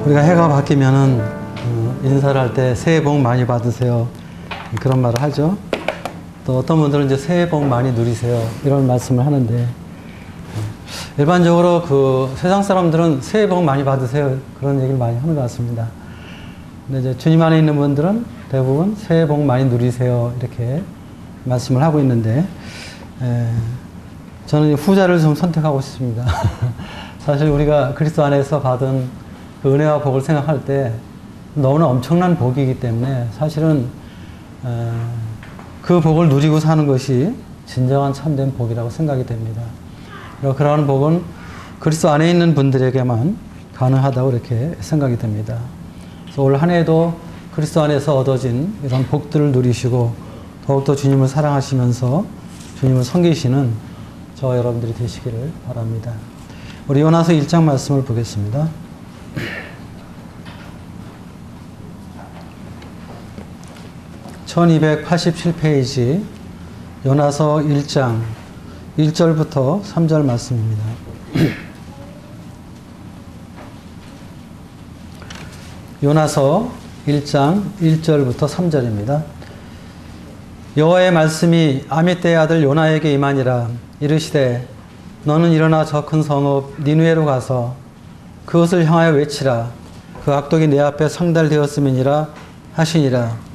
우리가 해가 바뀌면은 인사를 할 때 새해 복 많이 받으세요 그런 말을 하죠. 또 어떤 분들은 이제 새해 복 많이 누리세요 이런 말씀을 하는데, 일반적으로 그 세상 사람들은 새해 복 많이 받으세요 그런 얘기를 많이 하는 것 같습니다. 근데 이제 주님 안에 있는 분들은 대부분 새해 복 많이 누리세요 이렇게 말씀을 하고 있는데, 저는 후자를 좀 선택하고 싶습니다. 사실 우리가 그리스도 안에서 받은 그 은혜와 복을 생각할 때 너무나 엄청난 복이기 때문에 사실은 그 복을 누리고 사는 것이 진정한 참된 복이라고 생각이 됩니다. 그리고 그러한 복은 그리스도 안에 있는 분들에게만 가능하다고 이렇게 생각이 됩니다. 그래서 올 한 해도 그리스도 안에서 얻어진 이런 복들을 누리시고 더욱더 주님을 사랑하시면서 주님을 섬기시는 저와 여러분들이 되시기를 바랍니다. 우리 요나서 1장 말씀을 보겠습니다. (1287페이지) 요나서 1장 1절부터 3절 말씀입니다. 요나서 1장 1절부터 3절입니다. 여호와의 말씀이 아미떼의 아들 요나에게 임하니라. 이르시되 너는 일어나 저 큰 성읍 니느웨로 가서 그것을 향하여 외치라. 그 악독이 내 앞에 상달되었음이니라 하시니라.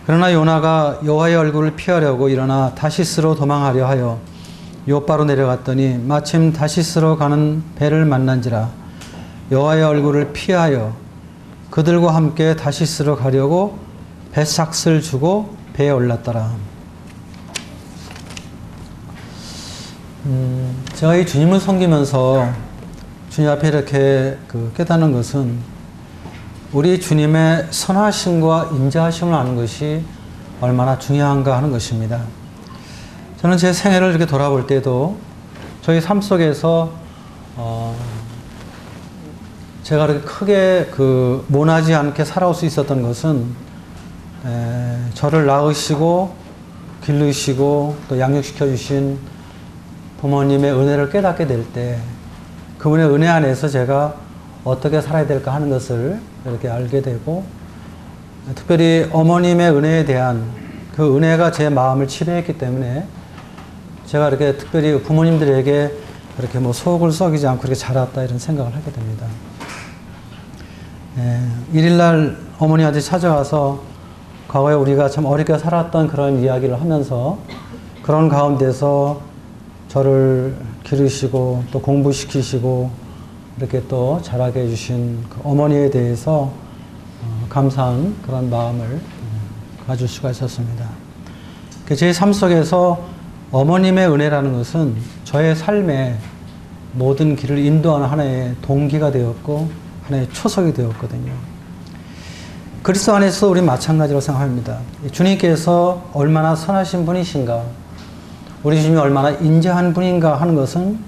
그러나 요나가 여호와의 얼굴을 피하려고 일어나 다시스로 도망하려 하여 요바로 내려갔더니 마침 다시스로 가는 배를 만난지라. 여호와의 얼굴을 피하여 그들과 함께 다시스로 가려고 배삭을 주고 배에 올랐더라. 제가 이 주님을 섬기면서 주님 앞에 이렇게 깨닫는 것은 우리 주님의 선하심과 인자하심을 아는 것이 얼마나 중요한가 하는 것입니다. 저는 제 생애를 이렇게 돌아볼 때도 저희 삶 속에서 제가 그렇게 크게 모나지 않게 살아올 수 있었던 것은 저를 낳으시고 기르시고 또 양육시켜 주신 부모님의 은혜를 깨닫게 될 때 그분의 은혜 안에서 제가 어떻게 살아야 될까 하는 것을 이렇게 알게 되고, 특별히 어머님의 은혜에 대한 그 은혜가 제 마음을 치료했기 때문에 제가 이렇게 특별히 부모님들에게 이렇게 속을 썩이지 않고 이렇게 자랐다 이런 생각을 하게 됩니다. 일일날 어머니한테 찾아와서 과거에 우리가 참 어렵게 살았던 그런 이야기를 하면서 그런 가운데서 저를 기르시고 또 공부시키시고 이렇게 또 자라게 해주신 그 어머니에 대해서 감사한 그런 마음을 가질 수가 있었습니다. 제 삶 속에서 어머님의 은혜라는 것은 저의 삶의 모든 길을 인도하는 하나의 동기가 되었고 하나의 초석이 되었거든요. 그리스도 안에서 우리 마찬가지로 생각합니다. 주님께서 얼마나 선하신 분이신가, 우리 주님이 얼마나 인자한 분인가 하는 것은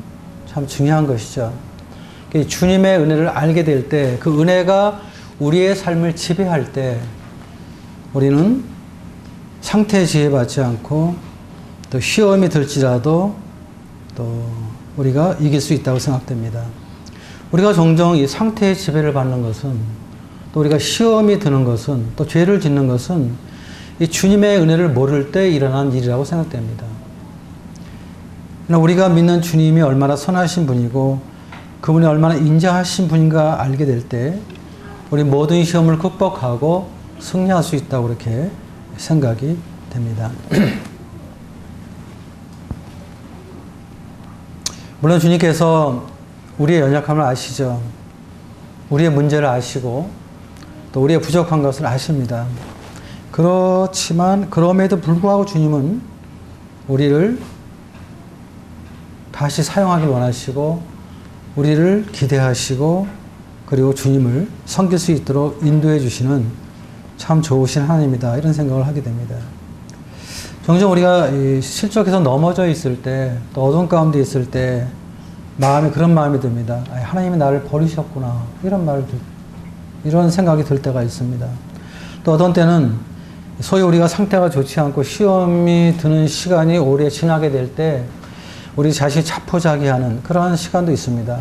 참 중요한 것이죠. 주님의 은혜를 알게 될 때, 그 은혜가 우리의 삶을 지배할 때 우리는 상태에 지배받지 않고 또 시험이 들지라도 또 우리가 이길 수 있다고 생각됩니다. 우리가 종종 이 상태의 지배를 받는 것은, 또 우리가 시험이 드는 것은, 또 죄를 짓는 것은 이 주님의 은혜를 모를 때 일어난 일이라고 생각됩니다. 그러나 우리가 믿는 주님이 얼마나 선하신 분이고 그분이 얼마나 인자하신 분인가 알게 될 때 우리 모든 시험을 극복하고 승리할 수 있다고 그렇게 생각이 됩니다. 물론 주님께서 우리의 연약함을 아시죠. 우리의 문제를 아시고 또 우리의 부족한 것을 아십니다. 그렇지만 그럼에도 불구하고 주님은 우리를 다시 사용하길 원하시고 우리를 기대하시고 그리고 주님을 섬길 수 있도록 인도해 주시는 참 좋으신 하나님이다 이런 생각을 하게 됩니다. 종종 우리가 실족해서 넘어져 있을 때, 또 어둠 가운데 있을 때 그런 마음이 듭니다. 하나님이 나를 버리셨구나 이런 생각이 들 때가 있습니다. 또 어떤 때는 소위 우리가 상태가 좋지 않고 시험이 드는 시간이 오래 지나게 될 때 우리 자신이 자포자기하는 그러한 시간도 있습니다.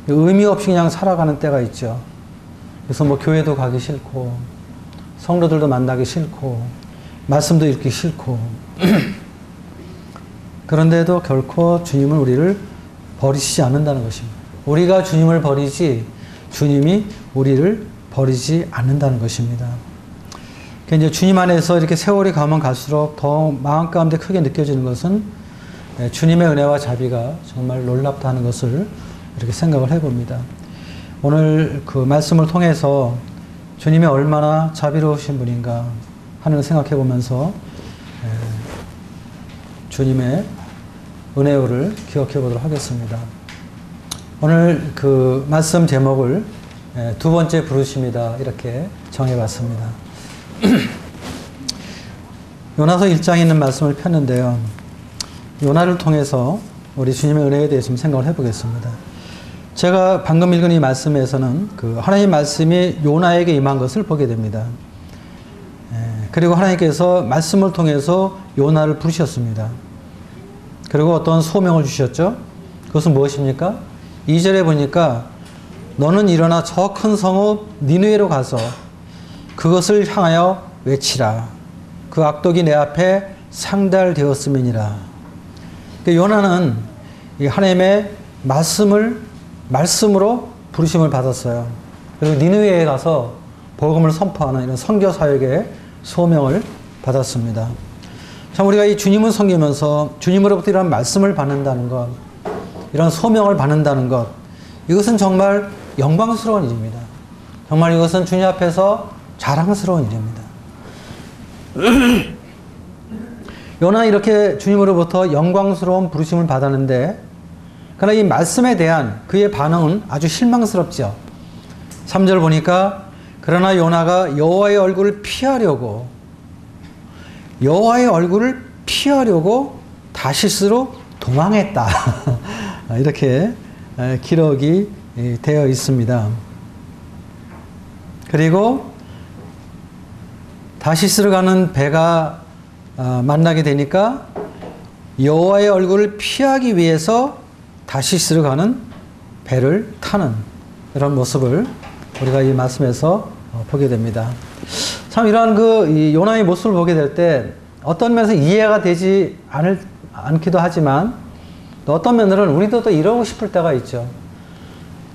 의미 없이 그냥 살아가는 때가 있죠. 그래서 뭐 교회도 가기 싫고 성도들도 만나기 싫고 말씀도 읽기 싫고 그런데도 결코 주님은 우리를 버리시지 않는다는 것입니다. 우리가 주님을 버리지 주님이 우리를 버리지 않는다는 것입니다. 이제 주님 안에서 이렇게 세월이 가면 갈수록 더 마음 가운데 크게 느껴지는 것은 주님의 은혜와 자비가 정말 놀랍다는 것을 이렇게 생각을 해봅니다. 오늘 그 말씀을 통해서 주님이 얼마나 자비로우신 분인가 하는 걸 생각해 보면서 주님의 은혜를 기억해 보도록 하겠습니다. 오늘 그 말씀 제목을 두 번째 부르심이다 이렇게 정해 봤습니다. 요나서 1장에 있는 말씀을 폈는데요. 요나를 통해서 우리 주님의 은혜에 대해서 좀 생각을 해보겠습니다. 제가 방금 읽은 이 말씀에서는 그 하나님의 말씀이 요나에게 임한 것을 보게 됩니다. 그리고 하나님께서 말씀을 통해서 요나를 부르셨습니다. 그리고 어떤 소명을 주셨죠. 그것은 무엇입니까? 2절에 보니까 너는 일어나 저 큰 성읍 니느웨로 가서 그것을 향하여 외치라. 그 악독이 내 앞에 상달되었음이니라. 요나는 하나님의 말씀으로 부르심을 받았어요. 그리고 니느웨에 가서 복음을 선포하는 이런 선교 사역의 소명을 받았습니다. 참 우리가 이 주님을 섬기면서 주님으로부터 이런 말씀을 받는다는 것, 이런 소명을 받는다는 것, 이것은 정말 영광스러운 일입니다. 정말 이것은 주님 앞에서 자랑스러운 일입니다. 요나 이렇게 주님으로부터 영광스러운 부르심을 받았는데 그러나 이 말씀에 대한 그의 반응은 아주 실망스럽죠. 3절 보니까 그러나 요나가 여호와의 얼굴을 피하려고 다시스로 도망했다. 이렇게 기록이 되어 있습니다. 그리고 다시스로 가는 배가 만나게 되니까 여호와의 얼굴을 피하기 위해서 다시스로 가는 배를 타는 이런 모습을 우리가 이 말씀에서 보게 됩니다. 참 이러한 이 요나의 모습을 보게 될 때 어떤 면에서 이해가 되지 않기도 하지만 또 어떤 면으로는 우리도 또 이러고 싶을 때가 있죠.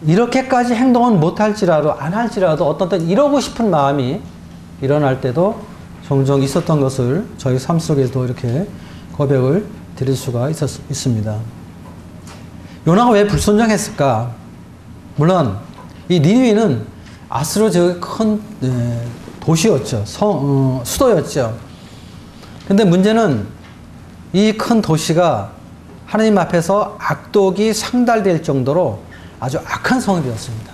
이렇게까지 행동은 못할지라도 안 할지라도 어떤 때 이러고 싶은 마음이 일어날 때도 종종 있었던 것을 저희 삶 속에도 이렇게 고백을 드릴 수가 있습니다. 요나가 왜 불순종했을까? 물론 이 니느웨는 아스로 저 큰 도시였죠. 수도였죠. 근데 문제는 이 큰 도시가 하나님 앞에서 악독이 상달될 정도로 아주 악한 성읍이었습니다.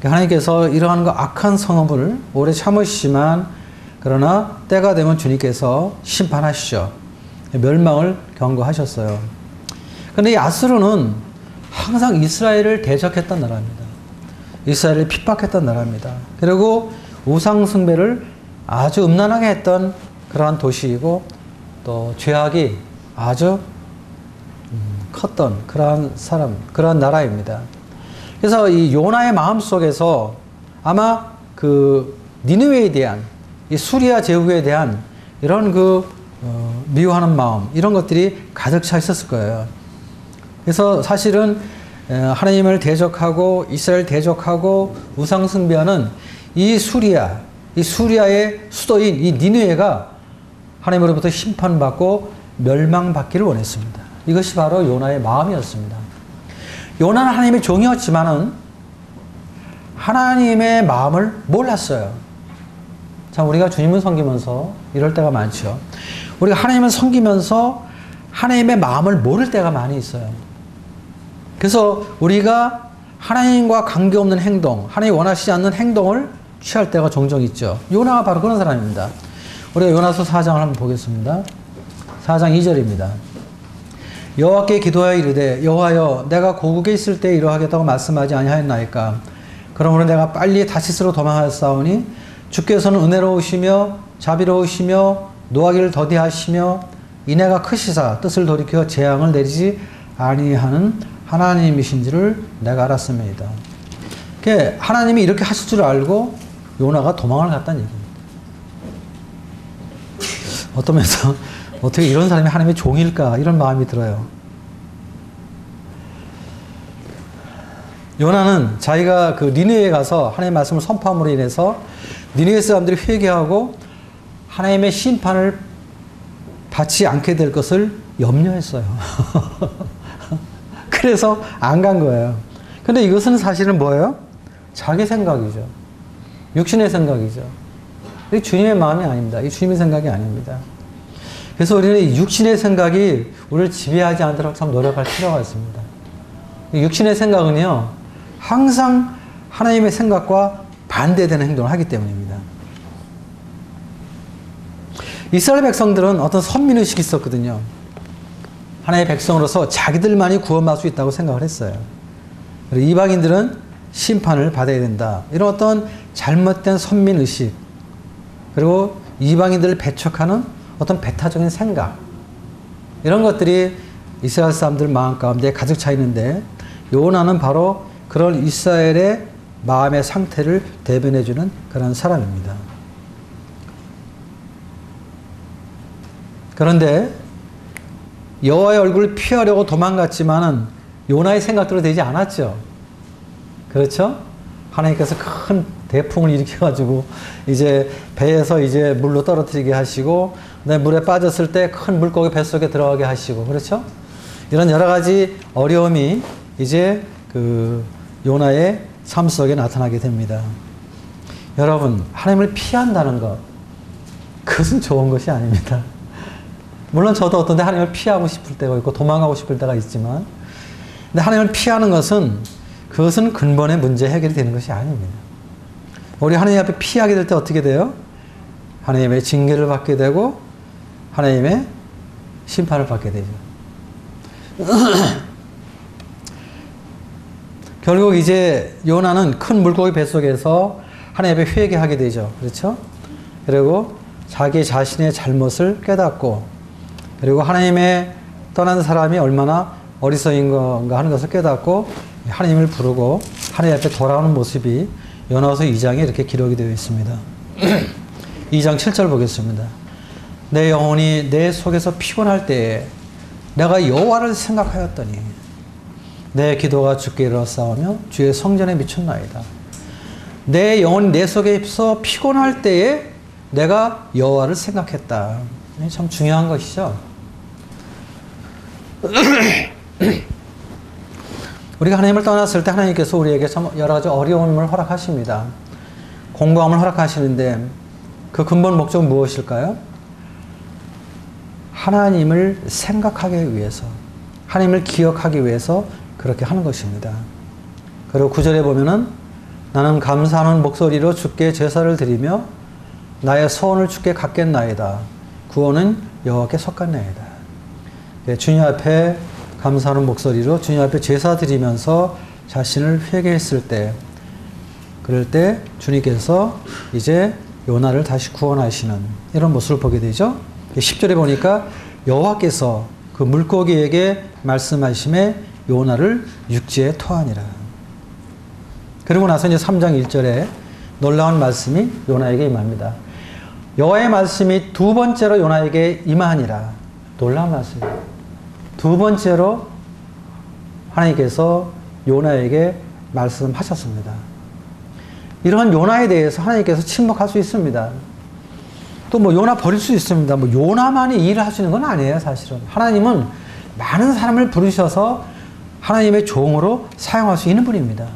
하나님께서 이러한 악한 성읍을 오래 참으시지만 그러나 때가 되면 주님께서 심판하시죠. 멸망을 경고하셨어요. 그런데 이 아스로는 항상 이스라엘을 대적했던 나라입니다. 이스라엘을 핍박했던 나라입니다. 그리고 우상 숭배를 아주 음란하게 했던 그러한 도시이고 또 죄악이 아주 컸던 그러한 나라입니다. 그래서 이 요나의 마음 속에서 아마 그 니느웨에 대한 이 수리아 제국에 대한 이런 미워하는 마음 이런 것들이 가득 차 있었을 거예요. 그래서 사실은 하나님을 대적하고 이스라엘 대적하고 우상 숭배하는 이 수리아의 수도인 이 니느웨가 하나님으로부터 심판받고 멸망받기를 원했습니다. 이것이 바로 요나의 마음이었습니다. 요나는 하나님의 종이었지만은 하나님의 마음을 몰랐어요. 참 우리가 주님을 섬기면서 이럴 때가 많죠. 우리가 하나님을 섬기면서 하나님의 마음을 모를 때가 많이 있어요. 그래서 우리가 하나님과 관계없는 행동, 하나님이 원하시지 않는 행동을 취할 때가 종종 있죠. 요나가 바로 그런 사람입니다. 우리가 요나서 4장을 한번 보겠습니다. 4장 2절입니다. 여호와께 기도하여 이르되 여호와여 내가 고국에 있을 때 이러하겠다고 말씀하지 아니하였나이까. 그러므로 내가 빨리 다시스로 도망하였사오니 주께서는 은혜로우시며 자비로우시며 노하기를 더디하시며 인애가 크시사 뜻을 돌이켜 재앙을 내리지 아니하는 하나님이신지를 내가 알았습니다. 하나님이 이렇게 하실 줄 알고 요나가 도망을 갔다는 얘기입니다. 어떤 면에서 어떻게 이런 사람이 하나님의 종일까 이런 마음이 들어요. 요나는 자기가 그 니느웨에 가서 하나님의 말씀을 선포함으로 인해서 니느웨 사람들이 회개하고 하나님의 심판을 받지 않게 될 것을 염려했어요. 그래서 안 간 거예요. 근데 이것은 사실은 뭐예요? 자기 생각이죠. 육신의 생각이죠. 이 주님의 마음이 아닙니다. 이 주님의 생각이 아닙니다. 그래서 우리는 이 육신의 생각이 우리를 지배하지 않도록 참 노력할 필요가 있습니다. 이 육신의 생각은요, 항상 하나님의 생각과 반대되는 행동을 하기 때문입니다. 이스라엘 백성들은 어떤 선민의식이 있었거든요. 하나님의 백성으로서 자기들만이 구원받을 수 있다고 생각을 했어요. 그리고 이방인들은 심판을 받아야 된다. 이런 어떤 잘못된 선민의식, 그리고 이방인들을 배척하는 어떤 배타적인 생각, 이런 것들이 이스라엘 사람들 마음 가운데 가득 차 있는데, 요나는 바로 그런 이스라엘의 마음의 상태를 대변해주는 그런 사람입니다. 그런데 여호와의 얼굴을 피하려고 도망갔지만은 요나의 생각대로 되지 않았죠. 그렇죠? 하나님께서 큰 대풍을 일으켜가지고 이제 배에서 이제 물로 떨어뜨리게 하시고, 물에 빠졌을 때 큰 물고기 뱃속에 들어가게 하시고, 그렇죠? 이런 여러 가지 어려움이 이제 그 요나의 삶 속에 나타나게 됩니다. 여러분, 하나님을 피한다는 것, 그것은 좋은 것이 아닙니다. 물론 저도 어떤 데 하나님을 피하고 싶을 때가 있고 도망가고 싶을 때가 있지만, 근데 하나님을 피하는 것은 그것은 근본의 문제 해결이 되는 것이 아닙니다. 우리 하나님 앞에 피하게 될 때 어떻게 돼요? 하나님의 징계를 받게 되고 하나님의 심판을 받게 되죠. 결국 이제 요나는 큰 물고기 뱃속에서 하나님 앞에 회개하게 되죠. 그렇죠? 그리고 자기 자신의 잘못을 깨닫고, 그리고 하나님의 떠난 사람이 얼마나 어리석인 건가 하는 것을 깨닫고 하나님을 부르고 하나님 앞에 돌아오는 모습이 요나서 2장에 이렇게 기록이 되어 있습니다. 2장 7절 보겠습니다. 내 영혼이 내 속에서 피곤할 때에 내가 여호와를 생각하였더니 내 기도가 주께 이르렀사오며 주의 성전에 미쳤나이다. 내 영혼이 내 속에서 피곤할 때에 내가 여호와를 생각했다. 참 중요한 것이죠. 우리가 하나님을 떠났을 때 하나님께서 우리에게 참 여러 가지 어려움을 허락하십니다. 공고함을 허락하시는데 그 근본 목적은 무엇일까요? 하나님을 생각하기 위해서, 하나님을 기억하기 위해서 그렇게 하는 것입니다. 그리고 9절에 보면은 나는 감사하는 목소리로 주께 제사를 드리며 나의 소원을 주께 갖겠나이다. 구원은 여호와께 속갔나이다. 주님 앞에 감사하는 목소리로 주님 앞에 제사 드리면서 자신을 회개했을 때, 그럴 때 주님께서 이제 요나를 다시 구원하시는 이런 모습을 보게 되죠. 10절에 보니까 여호와께서 그 물고기에게 말씀하심에 요나를 육지에 토하니라. 그리고 나서 이제 3장 1절에 놀라운 말씀이 요나에게 임합니다. 여호와의 말씀이 두 번째로 요나에게 임하니라. 놀라운 말씀입니다. 두 번째로 하나님께서 요나에게 말씀하셨습니다. 이러한 요나에 대해서 하나님께서 침묵할 수 있습니다. 또 뭐 요나 버릴 수 있습니다. 뭐 요나만이 일을 하시는 건 아니에요, 사실은. 하나님은 많은 사람을 부르셔서 하나님의 종으로 사용할 수 있는 분입니다.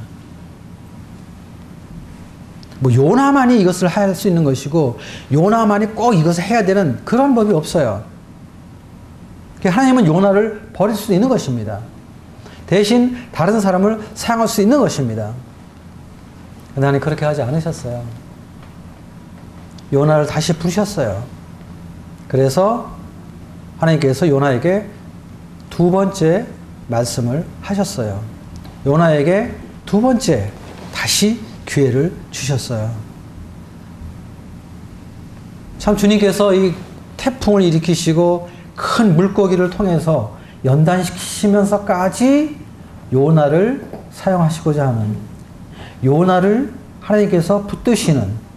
뭐 요나만이 이것을 할 수 있는 것이고 요나만이 꼭 이것을 해야 되는 그런 법이 없어요. 하나님은 요나를 버릴 수 있는 것입니다. 대신 다른 사람을 사용할 수 있는 것입니다. 그런데 하나님 그렇게 하지 않으셨어요. 요나를 다시 부르셨어요. 그래서 하나님께서 요나에게 두 번째 말씀을 하셨어요. 요나에게 두 번째 다시 기회를 주셨어요. 참 주님께서 이 태풍을 일으키시고 큰 물고기를 통해서 연단시키시면서까지 요나를 사용하시고자 하는, 요나를 하나님께서 붙드시는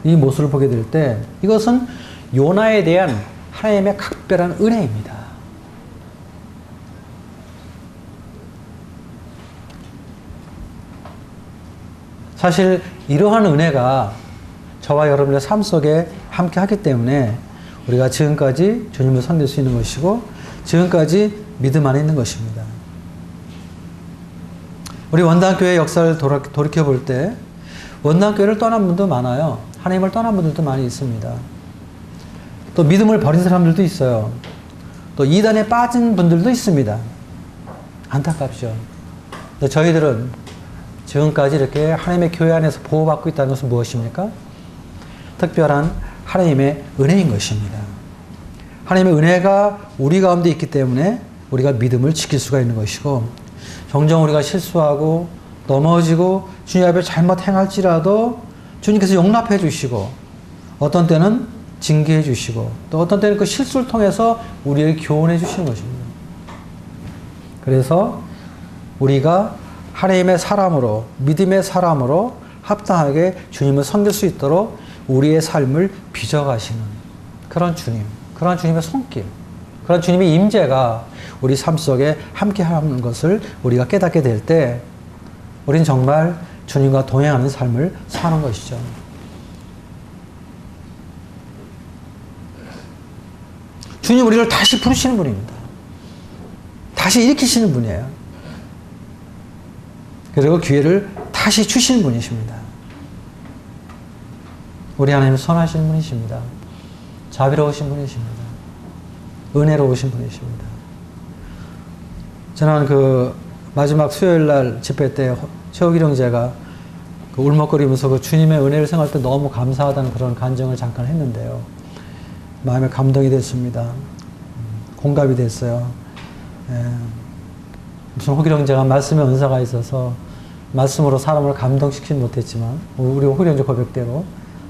이 모습을 보게 될 때 이것은 요나에 대한 하나님의 각별한 은혜입니다. 사실 이러한 은혜가 저와 여러분의 삶 속에 함께 하기 때문에 우리가 지금까지 주님을 섬길 수 있는 것이고 지금까지 믿음 안에 있는 것입니다. 우리 원당교회 역사를 돌이켜 볼 때 원당교회를 떠난 분도 많아요. 하나님을 떠난 분들도 많이 있습니다. 또 믿음을 버린 사람들도 있어요. 또 이단에 빠진 분들도 있습니다. 안타깝죠. 근데 저희들은 지금까지 이렇게 하나님의 교회 안에서 보호받고 있다는 것은 무엇입니까? 특별한 하나님의 은혜인 것입니다. 하나님의 은혜가 우리 가운데 있기 때문에 우리가 믿음을 지킬 수가 있는 것이고 종종 우리가 실수하고 넘어지고 주님 앞에 잘못 행할지라도 주님께서 용납해 주시고 어떤 때는 징계해 주시고 또 어떤 때는 그 실수를 통해서 우리에게 교훈해 주시는 것입니다. 그래서 우리가 하나님의 사람으로 믿음의 사람으로 합당하게 주님을 섬길 수 있도록 우리의 삶을 빚어가시는 그런 주님, 그런 주님의 손길, 그런 주님의 임재가 우리 삶 속에 함께하는 것을 우리가 깨닫게 될 때 우리는 정말 주님과 동행하는 삶을 사는 것이죠. 주님 우리를 다시 부르시는 분입니다. 다시 일으키시는 분이에요. 그리고 기회를 다시 주시는 분이십니다. 우리 하나님은 선하신 분이십니다. 자비로우신 분이십니다. 은혜로우신 분이십니다. 지난 그 마지막 수요일 날 집회 때 최욱일 형제가 그 울먹거리면서 그 주님의 은혜를 생각할 때 너무 감사하다는 그런 간증을 잠깐 했는데요. 마음에 감동이 됐습니다. 공감이 됐어요. 무슨 호길 형제가 말씀의 은사가 있어서 말씀으로 사람을 감동시키지 못했지만 우리 호길 형제 고백대로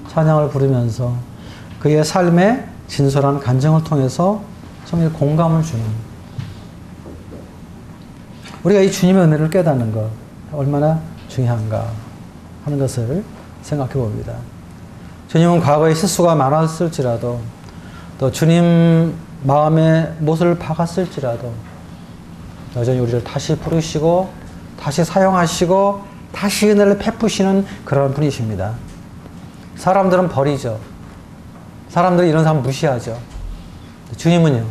찬양을 부르면서 그의 삶의 진솔한 간증을 통해서 정말 공감을 주는 우리가 이 주님의 은혜를 깨닫는 것 얼마나 중요한가 하는 것을 생각해 봅니다. 주님은 과거에 실수가 많았을지라도 또 주님 마음에 못을 박았을지라도 여전히 우리를 다시 부르시고 다시 사용하시고 다시 은혜를 베푸시는 그런 분이십니다. 사람들은 버리죠. 사람들이 이런 사람 무시하죠. 주님은요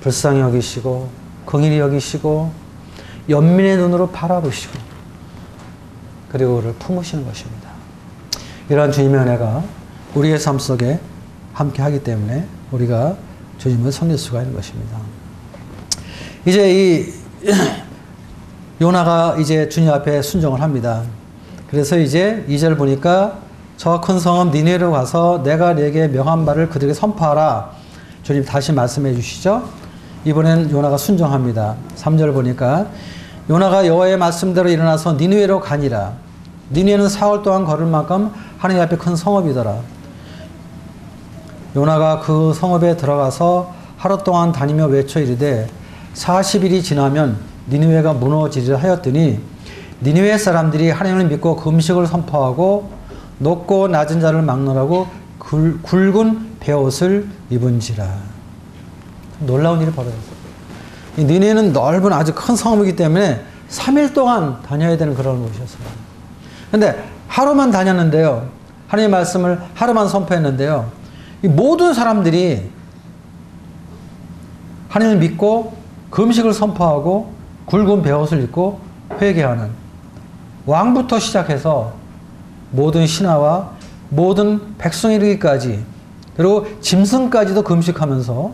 불쌍히 여기시고 긍휼히 여기시고 연민의 눈으로 바라보시고 그리고 그를 품으시는 것입니다. 이러한 주님의 은혜가 우리의 삶 속에 함께 하기 때문에 우리가 주님을 섬길 수가 있는 것입니다. 이제 이 요나가 이제 주님 앞에 순종을 합니다. 그래서 이제 2절 보니까 저 큰 성읍 니느웨로 가서 내가 네게 명한 바를 그들에게 선포하라. 주님 다시 말씀해 주시죠. 이번엔 요나가 순종합니다. 3절 보니까 요나가 여호와의 말씀대로 일어나서 니느웨로 가니라. 니느웨는 4월 동안 걸을 만큼 하나님 앞에 큰 성읍이더라. 요나가 그 성읍에 들어가서 하루 동안 다니며 외쳐 이르되 40일이 지나면 니느웨가 무너지리라 하였더니 니느웨 사람들이 하나님을 믿고 금식을 선포하고 높고 낮은 자를 막론하고 굵은 베옷을 입은지라. 놀라운 일이 벌어졌어요. 니느웨는 넓은 아주 큰 성읍이기 때문에 3일 동안 다녀야 되는 그런 곳이었어요. 근데 하루만 다녔는데요. 하나님의 말씀을 하루만 선포했는데요. 이 모든 사람들이 하나님을 믿고 금식을 선포하고 굵은 베옷을 입고 회개하는 왕부터 시작해서 모든 신하와 모든 백성에 이르기까지 그리고 짐승까지도 금식하면서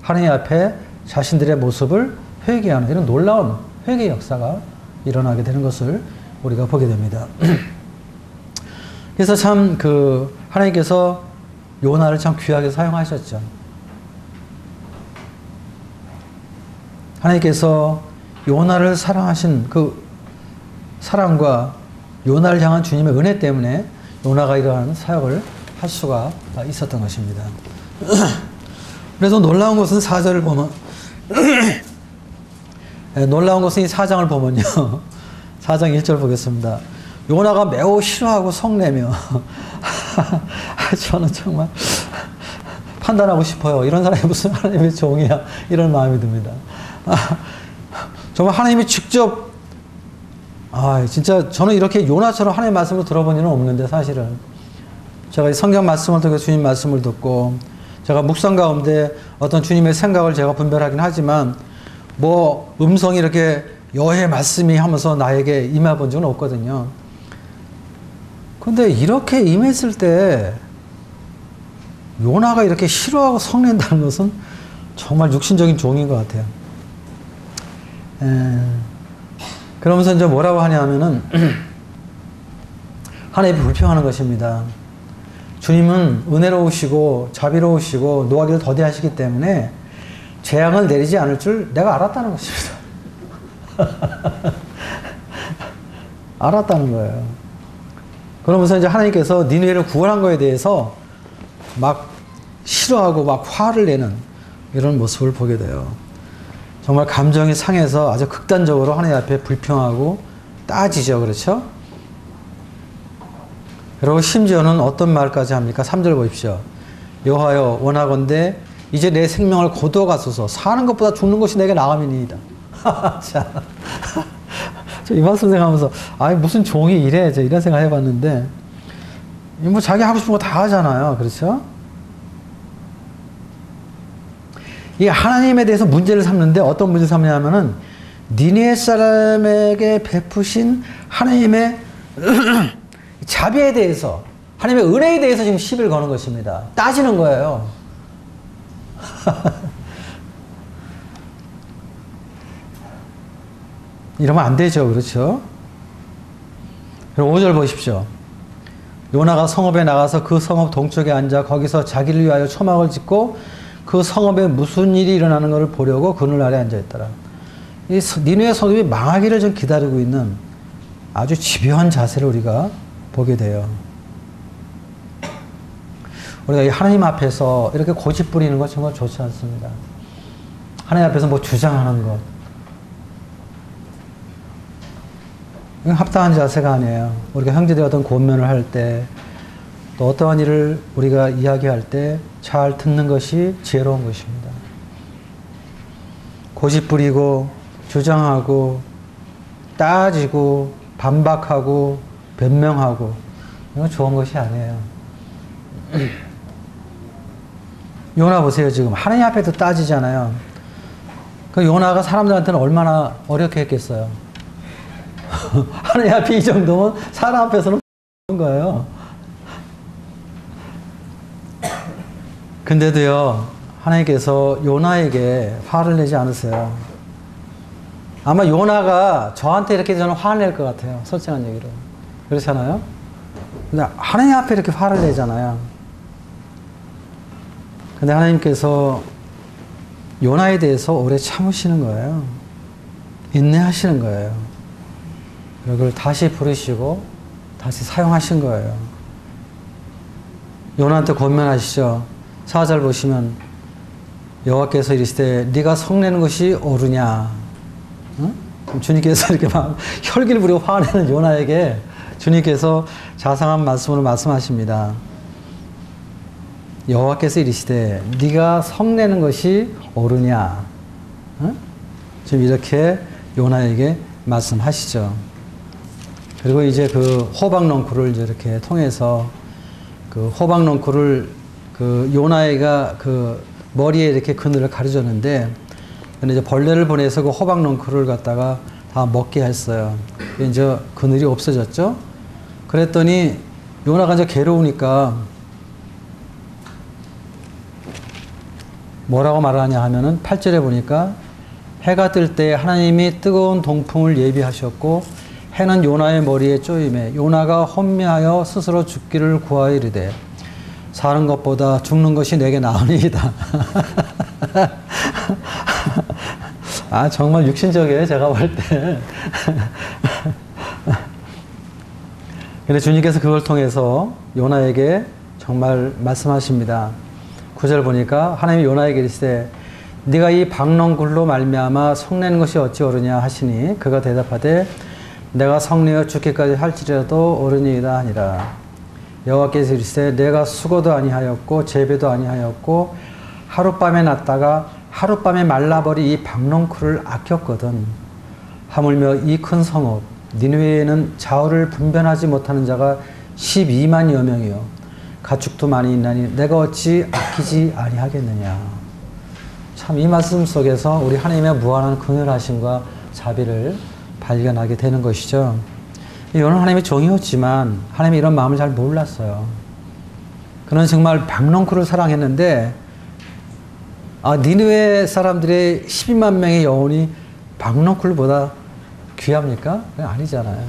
하나님 앞에 자신들의 모습을 회개하는 이런 놀라운 회개 역사가 일어나게 되는 것을 우리가 보게 됩니다. 그래서 참 하나님께서 요나를 참 귀하게 사용하셨죠. 하나님께서 요나를 사랑하신 그 사랑과 요나를 향한 주님의 은혜 때문에 요나가 이러한 사역을 할 수가 있었던 것입니다. 그래서 놀라운 것은 4절을 보면 놀라운 것은 이 4장을 보면요. 4장 1절 보겠습니다. 요나가 매우 싫어하고 성내며 저는 정말 판단하고 싶어요. 이런 사람이 무슨 하나님의 종이야. 이런 마음이 듭니다. 정말 하나님이 직접 진짜 저는 이렇게 요나처럼 하나님의 말씀을 들어본 일은 없는데 사실은 제가 이 성경 말씀을 통해 주님 말씀을 듣고 제가 묵상 가운데 어떤 주님의 생각을 제가 분별하긴 하지만 뭐 음성이 이렇게 여호와의 말씀이 하면서 나에게 임해 본 적은 없거든요. 근데 이렇게 임했을 때 요나가 이렇게 싫어하고 성낸다는 것은 정말 육신적인 종인 것 같아요. 그러면서 이제 뭐라고 하냐면은 하나님이 불평하는 것입니다. 주님은 은혜로우시고 자비로우시고 노하기를 더디하시기 때문에 재앙을 내리지 않을 줄 내가 알았다는 것입니다. 알았다는 거예요. 그러면서 이제 하나님께서 니느웨를 구원한 거에 대해서 막 싫어하고 막 화를 내는 이런 모습을 보게 돼요. 정말 감정이 상해서 아주 극단적으로 하나님 앞에 불평하고 따지죠. 그렇죠? 그리고 심지어는 어떤 말까지 합니까? 3절 보십시오. 여호와여 원하건대 이제 내 생명을 거두어가소서. 사는 것보다 죽는 것이 내게 나음이니이다. 자, 이 말씀 생각하면서 무슨 종이 이래? 이런 생각 해봤는데 뭐 자기 하고 싶은 거 다 하잖아요. 그렇죠? 이 하나님에 대해서 문제를 삼는데 어떤 문제를 삼냐면은 니느웨 사람에게 베푸신 하나님의 자비에 대해서 하나님의 은혜에 대해서 지금 시비를 거는 것입니다. 따지는 거예요. 이러면 안 되죠. 그렇죠? 그리고 5절 보십시오. 요나가 성읍에 나가서 그 성읍 동쪽에 앉아 거기서 자기를 위하여 초막을 짓고 그 성읍에 무슨 일이 일어나는 것을 보려고 그늘 아래 앉아있더라. 이 니느웨 성읍이 망하기를 좀 기다리고 있는 아주 집요한 자세를 우리가 보게 돼요. 우리가 이 하나님 앞에서 이렇게 고집 부리는 것 정말 좋지 않습니다. 하나님 앞에서 뭐 주장하는 것. 이건 합당한 자세가 아니에요. 우리가 형제들이 어떤 권면을 할 때, 또 어떠한 일을 우리가 이야기할 때 잘 듣는 것이 지혜로운 것입니다. 고집 부리고, 주장하고, 따지고, 반박하고, 변명하고, 이건 좋은 것이 아니에요. 요나 보세요. 지금 하나님 앞에도 따지잖아요. 그 요나가 사람들한테는 얼마나 어렵게 했겠어요. 하나님 앞에 이 정도면 사람 앞에서는 거예요. 근데도요, 하나님께서 요나에게 화를 내지 않으세요. 아마 요나가 저한테 이렇게 저는 화를 낼 것 같아요. 솔직한 얘기로. 그렇잖아요? 근데 하나님 앞에 이렇게 화를 내잖아요. 근데 하나님께서 요나에 대해서 오래 참으시는 거예요. 인내하시는 거예요. 그걸 다시 부르시고 다시 사용하신 거예요. 요나한테 권면하시죠. 4절 보시면 여호와께서 이르시되 네가 성내는 것이 옳으냐. 응? 주님께서 이렇게 막 혈기를 부리고 화내는 요나에게 주님께서 자상한 말씀으로 말씀하십니다. 여호와께서 이르시되 네가 성내는 것이 옳으냐. 응? 지금 이렇게 요나에게 말씀하시죠. 그리고 이제 그 호박넝쿨을 이제 이렇게 통해서 그 호박넝쿨을 그 요나이가 그 머리에 이렇게 그늘을 가려줬는데, 근데 이제 벌레를 보내서 그 호박넝쿨을 갖다가 다 먹게 했어요. 이제 그늘이 없어졌죠. 그랬더니 요나가 이제 괴로우니까 뭐라고 말하냐 하면은 8절에 보니까 해가 뜰 때 하나님이 뜨거운 동풍을 예비하셨고 해는 요나의 머리에 쪼임에 요나가 혼미하여 스스로 죽기를 구하여 이르되 사는 것보다 죽는 것이 내게 나으니이다. 정말 육신적이에요. 제가 볼 때. 근데 주님께서 그걸 통해서 요나에게 정말 말씀하십니다. 9절 보니까 하나님이 요나에게 이르시되 네가 이 박넝쿨로 말미암아 성내는 것이 어찌 옳으냐 하시니 그가 대답하되 내가 성내어 죽기까지 할지라도 옳으니이다 하니라. 여호와께서 이르시되 내가 수고도 아니하였고 재배도 아니하였고 하룻밤에 났다가 하룻밤에 말라버리 이 박농쿨을 아꼈거든. 하물며 이 큰 성읍 니느웨에는 좌우를 분별하지 못하는 자가 12만여 명이요 가축도 많이 있나니 내가 어찌 아끼지 아니하겠느냐. 참 이 말씀 속에서 우리 하나님의 무한한 긍휼하심과 자비를 발견하게 되는 것이죠. 요나는 하나님의 종이었지만 하나님이 이런 마음을 잘 몰랐어요. 그는 정말 박농쿨을 사랑했는데 니느웨 사람들의 12만 명의 영혼이 박농쿨보다 귀합니까? 아니잖아요.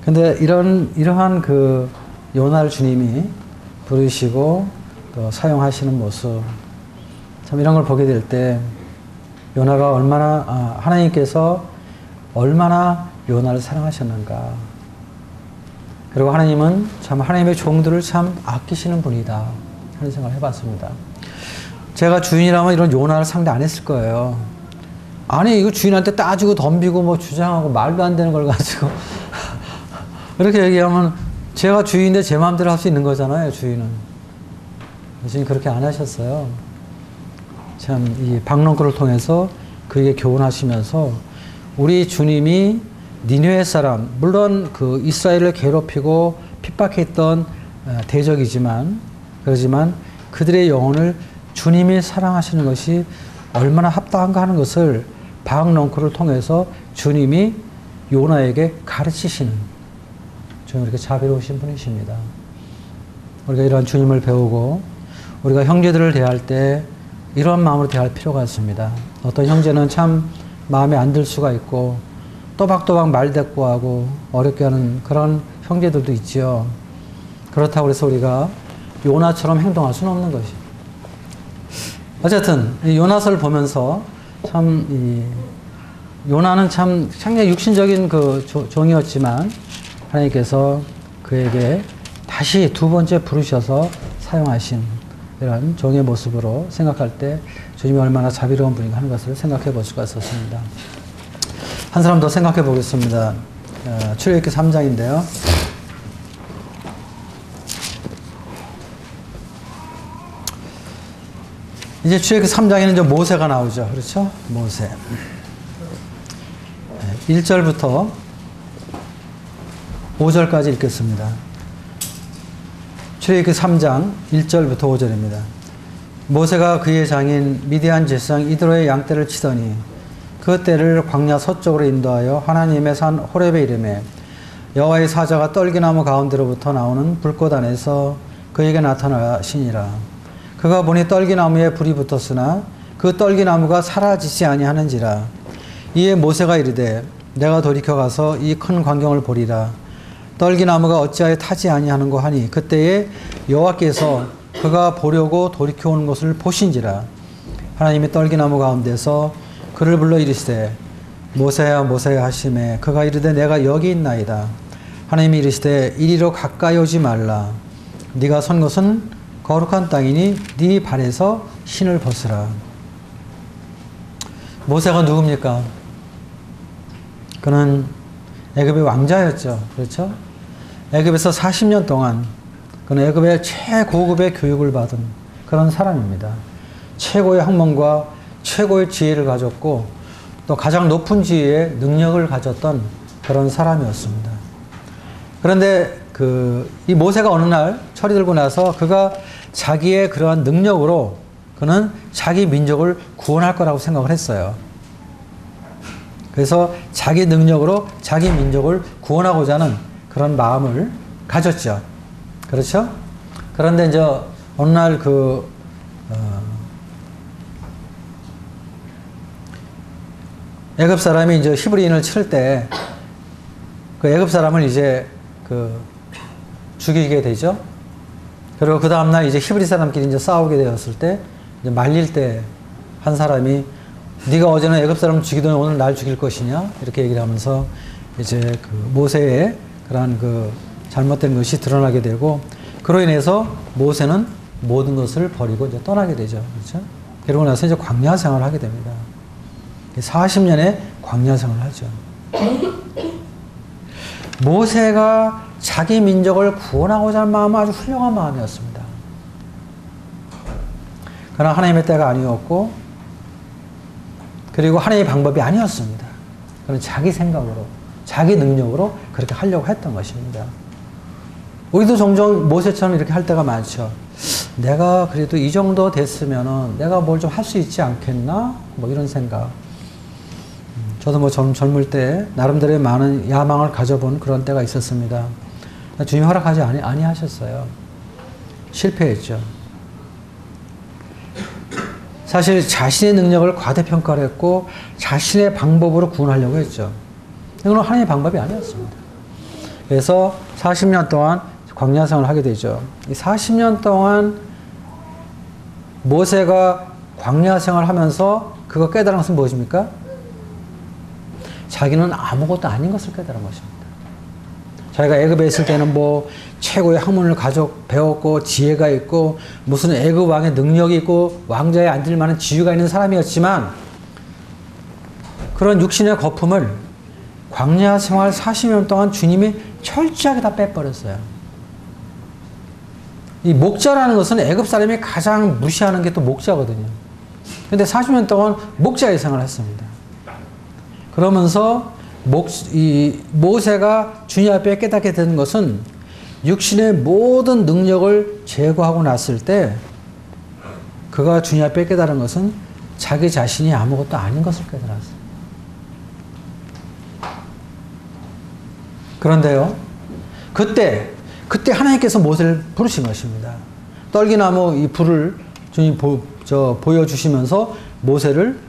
근데 이러한 그 요나를 주님이 부르시고 또 사용하시는 모습, 참 이런 걸 보게 될 때 요나가 얼마나 하나님께서 얼마나 요나를 사랑하셨는가. 그리고 하나님은 참 하나님의 종들을 참 아끼시는 분이다 하는 생각을 해봤습니다. 제가 주인이라면 이런 요나를 상대 안 했을 거예요. 아니 이거 주인한테 따지고 덤비고 뭐 주장하고 말도 안 되는 걸 가지고 이렇게 얘기하면 제가 주인인데 제 마음대로 할 수 있는 거잖아요. 주인은. 주인 그렇게 안 하셨어요. 참 이 박농쿨을 통해서 그에게 교훈하시면서 우리 주님이 니느웨 사람, 물론 그 이스라엘을 괴롭히고 핍박했던 대적이지만 그러지만 그들의 영혼을 주님이 사랑하시는 것이 얼마나 합당한가 하는 것을 박농쿨을 통해서 주님이 요나에게 가르치시는, 주님 이렇게 자비로우신 분이십니다. 우리가 이러한 주님을 배우고 우리가 형제들을 대할 때 이러한 마음으로 대할 필요가 있습니다. 어떤 형제는 참 마음에 안 들 수가 있고 또박또박 말대꾸하고 어렵게 하는 그런 형제들도 있지요. 그렇다고 해서 우리가 요나처럼 행동할 수는 없는 것이. 어쨌든 이 요나서를 보면서 참 요나는 참 상당히 육신적인 그 종이었지만 하나님께서 그에게 다시 두 번째 부르셔서 사용하신 이런 종의 모습으로 생각할 때 주님이 얼마나 자비로운 분인가 하는 것을 생각해 볼 수가 있었습니다. 한 사람 더 생각해 보겠습니다. 출애굽기 3장인데요. 이제 출애굽기 3장에는 이제 모세가 나오죠. 그렇죠? 모세. 1절부터 5절까지 읽겠습니다. 출애굽기 3장 1절부터 5절입니다. 모세가 그의 장인 미디안 제사장 이드로의 양떼를 치더니 그 떼를 광야 서쪽으로 인도하여 하나님의 산 호렙에 이르매 여호와의 사자가 떨기나무 가운데로부터 나오는 불꽃 안에서 그에게 나타나시니라. 그가 보니 떨기나무에 불이 붙었으나 그 떨기나무가 사라지지 아니하는지라. 이에 모세가 이르되 내가 돌이켜 가서 이 큰 광경을 보리라. 떨기나무가 어찌하여 타지 아니하는고 하니 그때에 여호와께서 그가 보려고 돌이켜 오는 것을 보신지라. 하나님이 떨기나무 가운데서 그를 불러 이르시되 모세야 모세야 하시매 그가 이르되 내가 여기 있나이다. 하나님이 이르시되 이리로 가까이 오지 말라. 네가 선 곳은 거룩한 땅이니 네 발에서 신을 벗으라. 모세가 누굽니까? 그는 애굽의 왕자였죠. 그렇죠? 애굽에서 40년 동안 그는 애굽의 최고급의 교육을 받은 그런 사람입니다. 최고의 학問과 최고의 지혜를 가졌고 또 가장 높은 지혜의 능력을 가졌던 그런 사람이었습니다. 그런데 이 모세가 어느 날 철이 들고 나서 그가 자기의 그러한 능력으로 그는 자기 민족을 구원할 거라고 생각을 했어요. 그래서 자기 능력으로 자기 민족을 구원하고자 하는 그런 마음을 가졌죠. 그렇죠? 그런데 이제 어느 날 애굽 사람이 이제 히브리인을 칠 때 그 애굽 사람을 이제 죽이게 되죠. 그리고 그 다음날 이제 히브리 사람끼리 이제 싸우게 되었을 때 이제 말릴 때 한 사람이 네가 어제는 애굽 사람을 죽이더니 오늘 날 죽일 것이냐 이렇게 얘기를 하면서 이제 모세의 그러한 잘못된 것이 드러나게 되고 그로 인해서 모세는 모든 것을 버리고 이제 떠나게 되죠. 그렇죠? 그러고 나서 이제 광야 생활을 하게 됩니다. 40년의 광야 생활을 하죠. 모세가 자기 민족을 구원하고자 하는 마음은 아주 훌륭한 마음이었습니다. 그러나 하나님의 때가 아니었고, 그리고 하나님의 방법이 아니었습니다. 그는 자기 생각으로, 자기 능력으로 그렇게 하려고 했던 것입니다. 우리도 종종 모세처럼 이렇게 할 때가 많죠. 내가 그래도 이 정도 됐으면은 내가 뭘 좀 할 수 있지 않겠나? 뭐 이런 생각. 저도 뭐 젊을 때 나름대로의 많은 야망을 가져본 그런 때가 있었습니다. 주님 허락하지 아니하셨어요. 실패했죠. 사실 자신의 능력을 과대평가를 했고 자신의 방법으로 구원하려고 했죠. 이건 하나님의 방법이 아니었습니다. 그래서 40년 동안 광야 생활을 하게 되죠. 이 40년 동안 모세가 광야 생활을 하면서 그거 깨달은 것은 무엇입니까? 자기는 아무것도 아닌 것을 깨달은 것입니다. 자기가 애굽에 있을 때는 뭐 최고의 학문을 배웠고 지혜가 있고 무슨 애굽 왕의 능력이 있고 왕자에 앉을 만한 지위가 있는 사람이었지만 그런 육신의 거품을 광야 생활 40년 동안 주님이 철저하게 다 빼버렸어요. 이 목자라는 것은 애굽 사람이 가장 무시하는 게 또 목자거든요. 근데 40년 동안 목자의 생활을 했습니다. 그러면서 모세가 주님 앞에 깨닫게 된 것은 육신의 모든 능력을 제거하고 났을 때 그가 주님 앞에 깨달은 것은 자기 자신이 아무것도 아닌 것을 깨달았어요. 그런데요, 그때 하나님께서 모세를 부르신 것입니다. 떨기나무 이 불을 주님 보여주시면서 모세를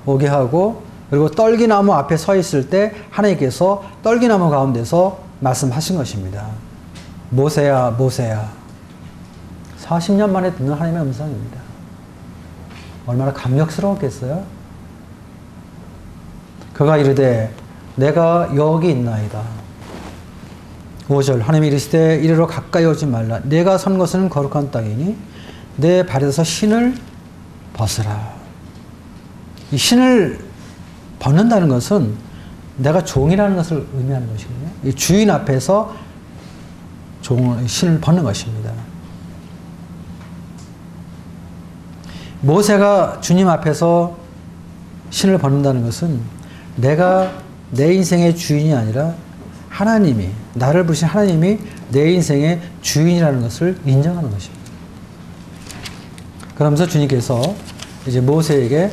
오게 하고, 그리고 떨기나무 앞에 서 있을 때 하나님께서 떨기나무 가운데서 말씀하신 것입니다. 모세야, 모세야. 40년 만에 듣는 하나님의 음성입니다. 얼마나 감격스러웠겠어요? 그가 이르되 내가 여기 있나이다. 5절 하나님이 이르시되 이리로 가까이 오지 말라. 내가 선 것은 거룩한 땅이니 내 발에서 신을 벗으라. 이 신을 벗는다는 것은 내가 종이라는 것을 의미하는 것이거든요. 이 주인 앞에서 신을 벗는 것입니다. 모세가 주님 앞에서 신을 벗는다는 것은 내가 내 인생의 주인이 아니라 하나님이, 나를 부르신 하나님이 내 인생의 주인이라는 것을 인정하는 것입니다. 그러면서 주님께서 이제 모세에게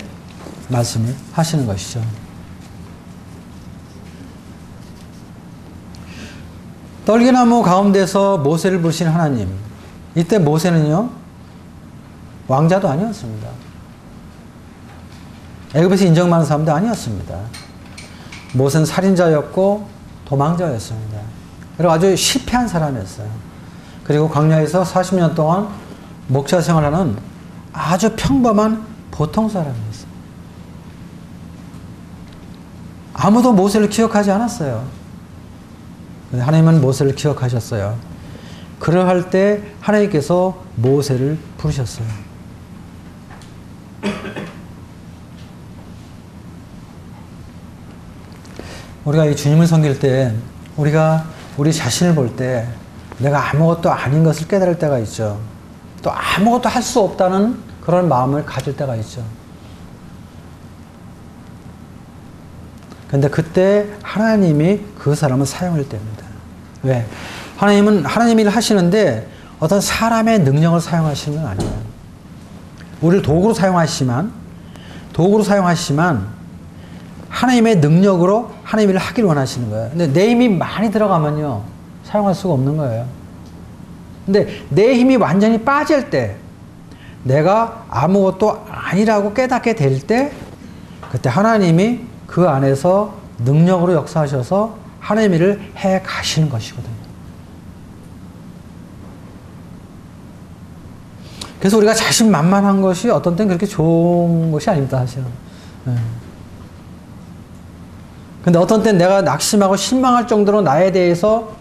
말씀을 하시는 것이죠. 떨기나무 가운데서 모세를 부르신 하나님. 이때 모세는요, 왕자도 아니었습니다. 애굽에서 인정받는 사람도 아니었습니다. 모세는 살인자였고 도망자였습니다. 그리고 아주 실패한 사람이었어요. 그리고 광야에서 40년 동안 목자 생활하는 아주 평범한 보통 사람이었어요. 아무도 모세를 기억하지 않았어요. 근데 하나님은 모세를 기억하셨어요. 그러할 때 하나님께서 모세를 부르셨어요. 우리가 이 주님을 섬길 때, 우리가 우리 자신을 볼 때 내가 아무것도 아닌 것을 깨달을 때가 있죠. 또 아무것도 할 수 없다는 그런 마음을 가질 때가 있죠. 근데 그때 하나님이 그 사람을 사용할 때입니다. 왜? 하나님은 하나님 일을 하시는데 어떤 사람의 능력을 사용하시는 건 아니에요. 우리를 도구로 사용하시지만 하나님의 능력으로 하나님 일을 하길 원하시는 거예요. 근데 내 힘이 많이 들어가면요, 사용할 수가 없는 거예요. 근데 내 힘이 완전히 빠질 때, 내가 아무것도 아니라고 깨닫게 될 때, 그때 하나님이 그 안에서 능력으로 역사하셔서 하나님 일을 해 가시는 것이거든요. 그래서 우리가 자신만만한 것이 어떤 때는 그렇게 좋은 것이 아닙니다, 사실은. 근데 어떤 때는 내가 낙심하고 실망할 정도로 나에 대해서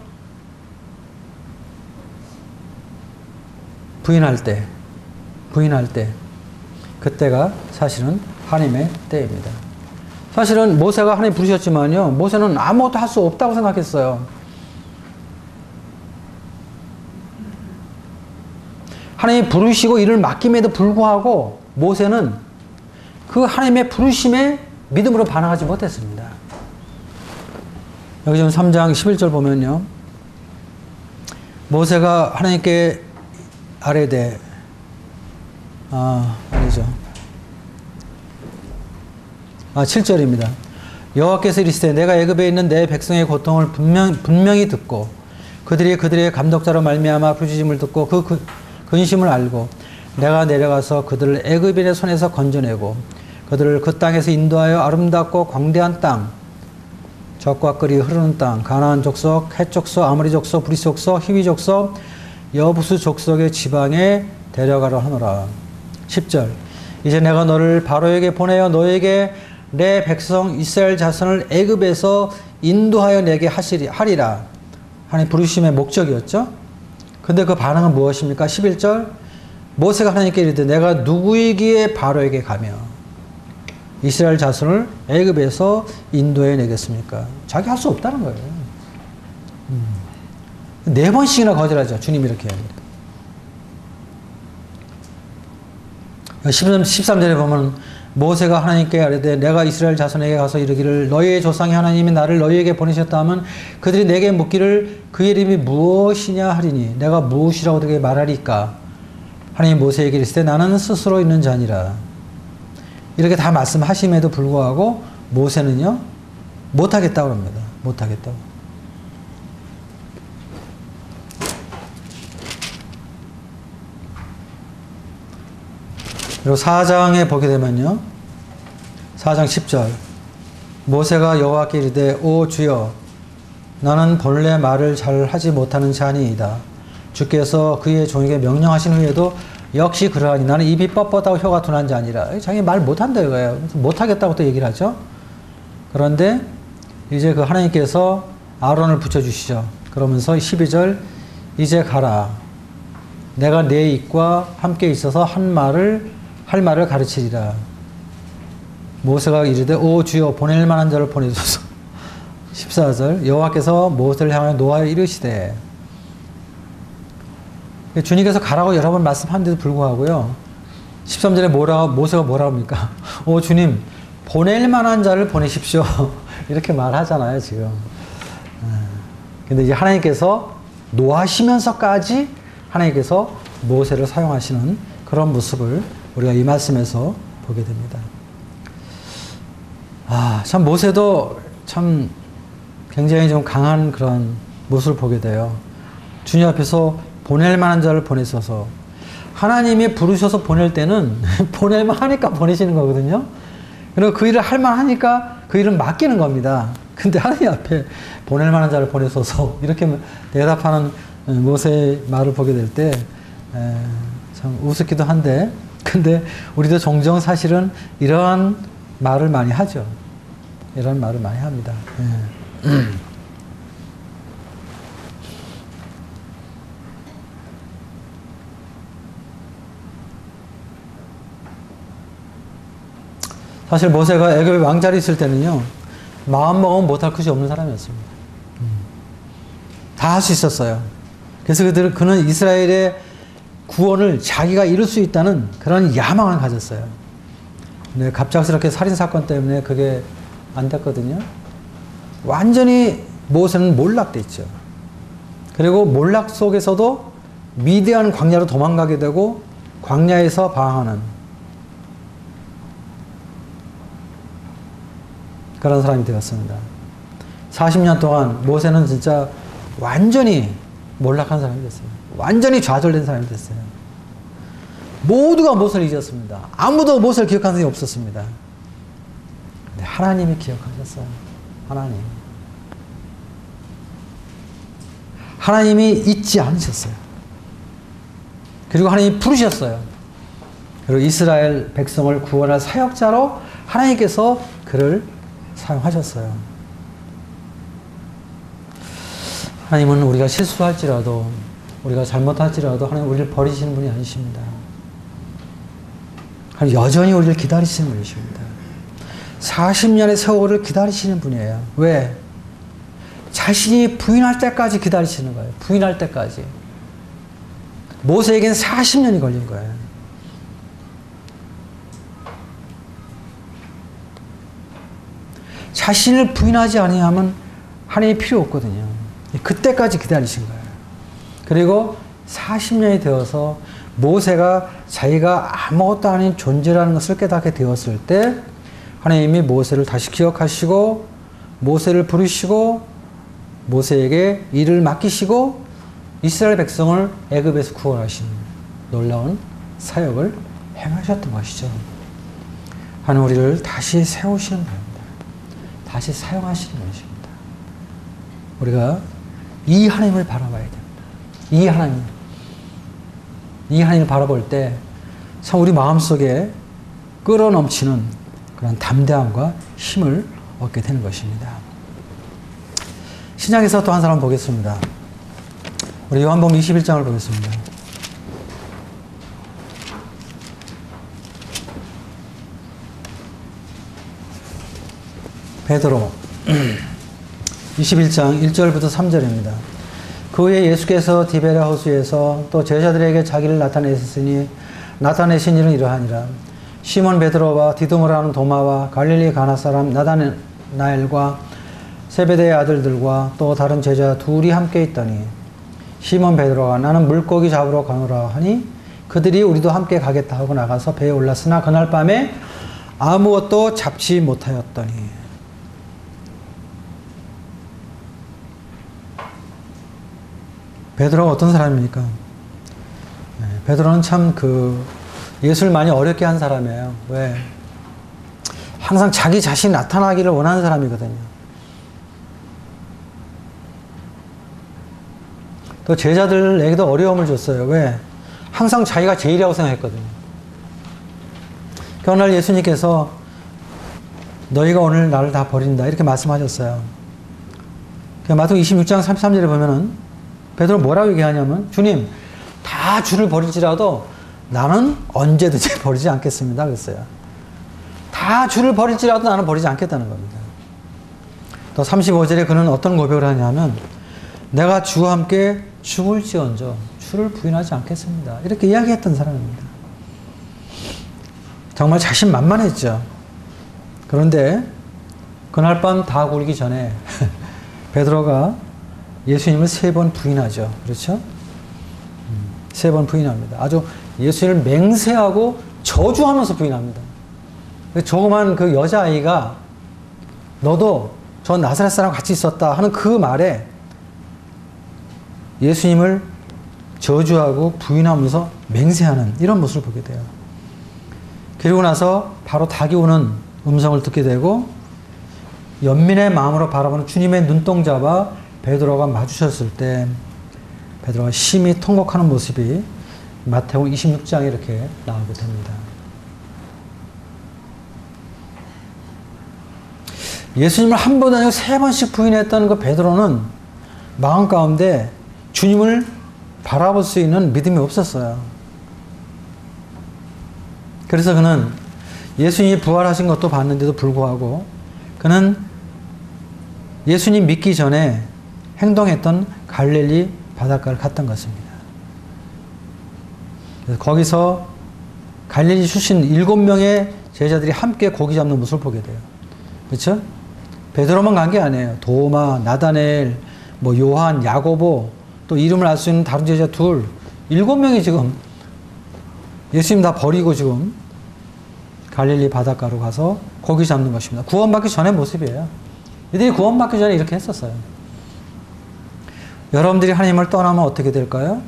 부인할 때, 그때가 사실은 하나님의 때입니다. 사실은 모세가 하나님 부르셨지만요. 모세는 아무것도 할 수 없다고 생각했어요. 하나님이 부르시고 일을 맡김에도 불구하고 모세는 그 하나님의 부르심에 믿음으로 반응하지 못했습니다. 여기 지금 3장 11절 보면요. 모세가 하나님께 아뢰되 아니죠. 7절입니다. 여호와께서 이르시되 내가 애굽에 있는 내 백성의 고통을 분명히 듣고 그들의 감독자로 말미암아 부르짖음을 듣고 그 근심을 알고 내가 내려가서 그들을 애굽인의 손에서 건져내고 그들을 그 땅에서 인도하여 아름답고 광대한 땅 젖과 꿀이 흐르는 땅 가나안 족속, 헷 족속, 아모리 족속, 브리스 족속, 히위 족속, 여부스 족속의 지방에 데려가려 하노라. 10절 이제 내가 너를 바로에게 보내어 너에게 내 백성 이스라엘 자손을 애굽에서 인도하여 내게 하리라. 하나님 부르심의 목적이었죠. 근데 그 반응은 무엇입니까? 11절 모세가 하나님께 이르되 내가 누구이기에 바로에게 가며 이스라엘 자손을 애굽에서 인도해 내겠습니까? 자기 할 수 없다는 거예요. 4번씩이나 거절하죠. 주님이 이렇게 합니다. 13절에 보면 모세가 하나님께 아뢰되 내가 이스라엘 자손에게 가서 이르기를 너희의 조상의 하나님이 나를 너희에게 보내셨다 하면 그들이 내게 묻기를 그 이름이 무엇이냐 하리니 내가 무엇이라고 그에게 말하리까? 하나님 모세에게 이르시되 나는 스스로 있는 자니라. 이렇게 다 말씀하심에도 불구하고 모세는요 못하겠다고 합니다. 못하겠다고. 그리고 4장에 보게 되면요 4장 10절 모세가 여호와께 이르되 오 주여 나는 본래 말을 잘 하지 못하는 자니이다. 주께서 그의 종에게 명령하신 후에도 역시 그러하니 나는 입이 뻣뻣하고 혀가 둔한 자니라. 자기 말 못한다 이거예요. 못하겠다고 또 얘기를 하죠. 그런데 이제 그 하나님께서 아론을 붙여주시죠. 그러면서 12절 이제 가라. 내가 내 입과 함께 있어서 할 말을 가르치리라. 모세가 이르되 오 주여 보낼 만한 자를 보내소서. 14절 여호와께서 모세를 향하여 노하여 이르시되 주님께서 가라고 여러 번 말씀하는데도 불구하고요 13절에 모세가 뭐라고 합니까? 오 주님 보낼 만한 자를 보내십시오. 이렇게 말하잖아요 지금. 근데 이제 하나님께서 노하시면서까지 하나님께서 모세를 사용하시는 그런 모습을 우리가 이 말씀에서 보게 됩니다. 참 모세도 참 굉장히 좀 강한 그런 모습을 보게 돼요. 주님 앞에서 보낼 만한 자를 보내셔서 하나님이 부르셔서 보낼 때는 보낼만 하니까 보내시는 거거든요. 그리고 그 일을 할 만하니까 그 일을 맡기는 겁니다. 근데 하나님 앞에 보낼 만한 자를 보내셔서 이렇게 대답하는 모세의 말을 보게 될 때 참 우습기도 한데 근데 우리도 종종 사실은 이러한 말을 많이 하죠. 이런 말을 많이 합니다. 사실 모세가 애굽의 왕자리 있을 때는요 마음먹으면 못할 것이 없는 사람이었습니다. 다 할 수 있었어요. 그래서 그는 이스라엘의 구원을 자기가 이룰 수 있다는 그런 야망을 가졌어요. 근데 갑작스럽게 살인사건 때문에 그게 안 됐거든요. 완전히 모세는 몰락됐죠. 그리고 몰락 속에서도 미디안 광야로 도망가게 되고 광야에서 방황하는 그런 사람이 되었습니다. 40년 동안 모세는 진짜 완전히 몰락한 사람이 됐어요. 완전히 좌절된 사람이 됐어요. 모두가 모세를 잊었습니다. 아무도 모세를 기억하는 사람이 없었습니다. 근데 하나님이 기억하셨어요. 하나님이 잊지 않으셨어요. 그리고 하나님이 부르셨어요. 그리고 이스라엘 백성을 구원할 사역자로 하나님께서 그를 사용하셨어요. 하나님은 우리가 실수할지라도 우리가 잘못할지라도 하나님 우리를 버리시는 분이 아니십니다. 하나님 여전히 우리를 기다리시는 분이십니다. 40년의 세월을 기다리시는 분이에요. 왜? 자신이 부인할 때까지 기다리시는 거예요. 부인할 때까지. 모세에게는 40년이 걸린 거예요. 자신을 부인하지 아니하면 하나님이 필요 없거든요. 그때까지 기다리신 거예요. 그리고 40년이 되어서 모세가 자기가 아무것도 아닌 존재라는 것을 깨닫게 되었을 때 하나님이 모세를 다시 기억하시고 모세를 부르시고 모세에게 일을 맡기시고 이스라엘 백성을 애굽에서 구원하신 놀라운 사역을 행하셨던 것이죠. 하나님 우리를 다시 세우시는 분입니다. 다시 사용하시는 것입니다. 우리가 이 하나님을 바라봐야 됩니다. 이 하나님을 바라볼 때 참 우리 마음속에 끌어넘치는 그런 담대함과 힘을 얻게 되는 것입니다. 신약에서 또 한 사람 보겠습니다. 우리 요한복음 21장을 보겠습니다. 베드로 21장 1절부터 3절입니다. 그 후에 예수께서 디베랴 호수에서 또 제자들에게 자기를 나타내신 일은 이러하니라. 시몬 베드로와 디두모라 하는 도마와 갈릴리 가나 사람 나다나엘과 세베대의 아들들과 또 다른 제자 둘이 함께 있더니 시몬 베드로가 나는 물고기 잡으러 가노라 하니 그들이 우리도 함께 가겠다 하고 나가서 배에 올랐으나 그날 밤에 아무것도 잡지 못하였더니. 베드로가 어떤 사람입니까? 베드로는 참 예수를 많이 어렵게 한 사람이에요. 왜? 항상 자기 자신이 나타나기를 원하는 사람이거든요. 또 제자들에게도 어려움을 줬어요. 왜? 항상 자기가 제일이라고 생각했거든요. 그러나 오늘 예수님께서 너희가 오늘 나를 다 버린다 이렇게 말씀하셨어요. 마태복음 26장 33절에 보면은 베드로 뭐라고 얘기하냐면 주님 다 주를 버릴지라도 나는 언제든지 버리지 않겠습니다 그랬어요. 다 주를 버릴지라도 나는 버리지 않겠다는 겁니다. 또 35절에 그는 어떤 고백을 하냐면 내가 주와 함께 죽을지언정 주를 부인하지 않겠습니다. 이렇게 이야기했던 사람입니다. 정말 자신만만했죠. 그런데 그날 밤 다 굴기 전에 베드로가 예수님을 3번 부인하죠. 그렇죠? 3번 부인합니다. 아주 예수님을 맹세하고 저주하면서 부인합니다. 조그만 그 여자아이가 너도 저 나사렛 사람 같이 있었다 하는 그 말에 예수님을 저주하고 부인하면서 맹세하는 이런 모습을 보게 돼요. 그리고 나서 바로 닭이 오는 음성을 듣게 되고 연민의 마음으로 바라보는 주님의 눈동자와 베드로가 마주쳤을 때 베드로가 심히 통곡하는 모습이 마태복음 26장에 이렇게 나오게 됩니다. 예수님을 한 번 아니고 3번씩 부인했던 그 베드로는 마음 가운데 주님을 바라볼 수 있는 믿음이 없었어요. 그래서 그는 예수님이 부활하신 것도 봤는데도 불구하고 그는 예수님 믿기 전에 행동했던 갈릴리 바닷가를 갔던 것입니다. 그래서 거기서 갈릴리 출신 7명의 제자들이 함께 고기 잡는 모습을 보게 돼요. 그렇죠? 베드로만 간 게 아니에요. 도마, 나다넬, 요한, 야고보, 또 이름을 알 수 있는 다른 제자 7명이 지금 예수님 다 버리고 지금 갈릴리 바닷가로 가서 고기 잡는 것입니다. 구원받기 전의 모습이에요. 이들이 구원받기 전에 이렇게 했었어요. 여러분들이 하나님을 떠나면 어떻게 될까요?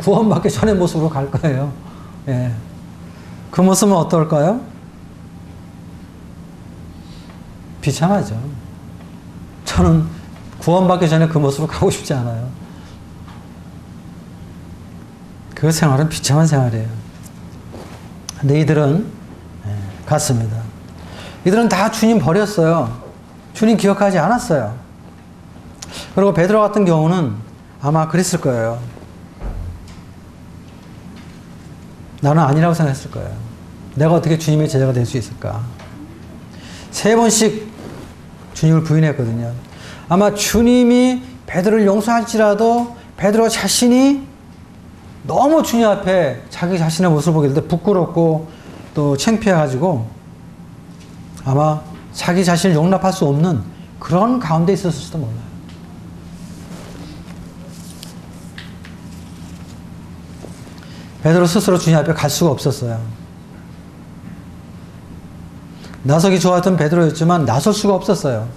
구원받기 전의 모습으로 갈 거예요. 예. 그 모습은 어떨까요? 비참하죠. 저는 구원받기 전에 그 모습으로 가고 싶지 않아요. 그 생활은 비참한 생활이에요. 근데 이들은 갔습니다. 이들은 다 주님 버렸어요. 주님 기억하지 않았어요. 그리고 베드로 같은 경우는 아마 그랬을 거예요. 나는 아니라고 생각했을 거예요. 내가 어떻게 주님의 제자가 될 수 있을까? 3번씩 주님을 부인했거든요. 아마 주님이 베드로를 용서할지라도 베드로 자신이 너무 주님 앞에 자기 자신의 모습을 보게 될 때 부끄럽고 또 창피해가지고 아마 자기 자신을 용납할 수 없는 그런 가운데 있었을지도 몰라요. 베드로 스스로 주님 앞에 갈 수가 없었어요. 나서기 좋았던 베드로였지만 나설 수가 없었어요.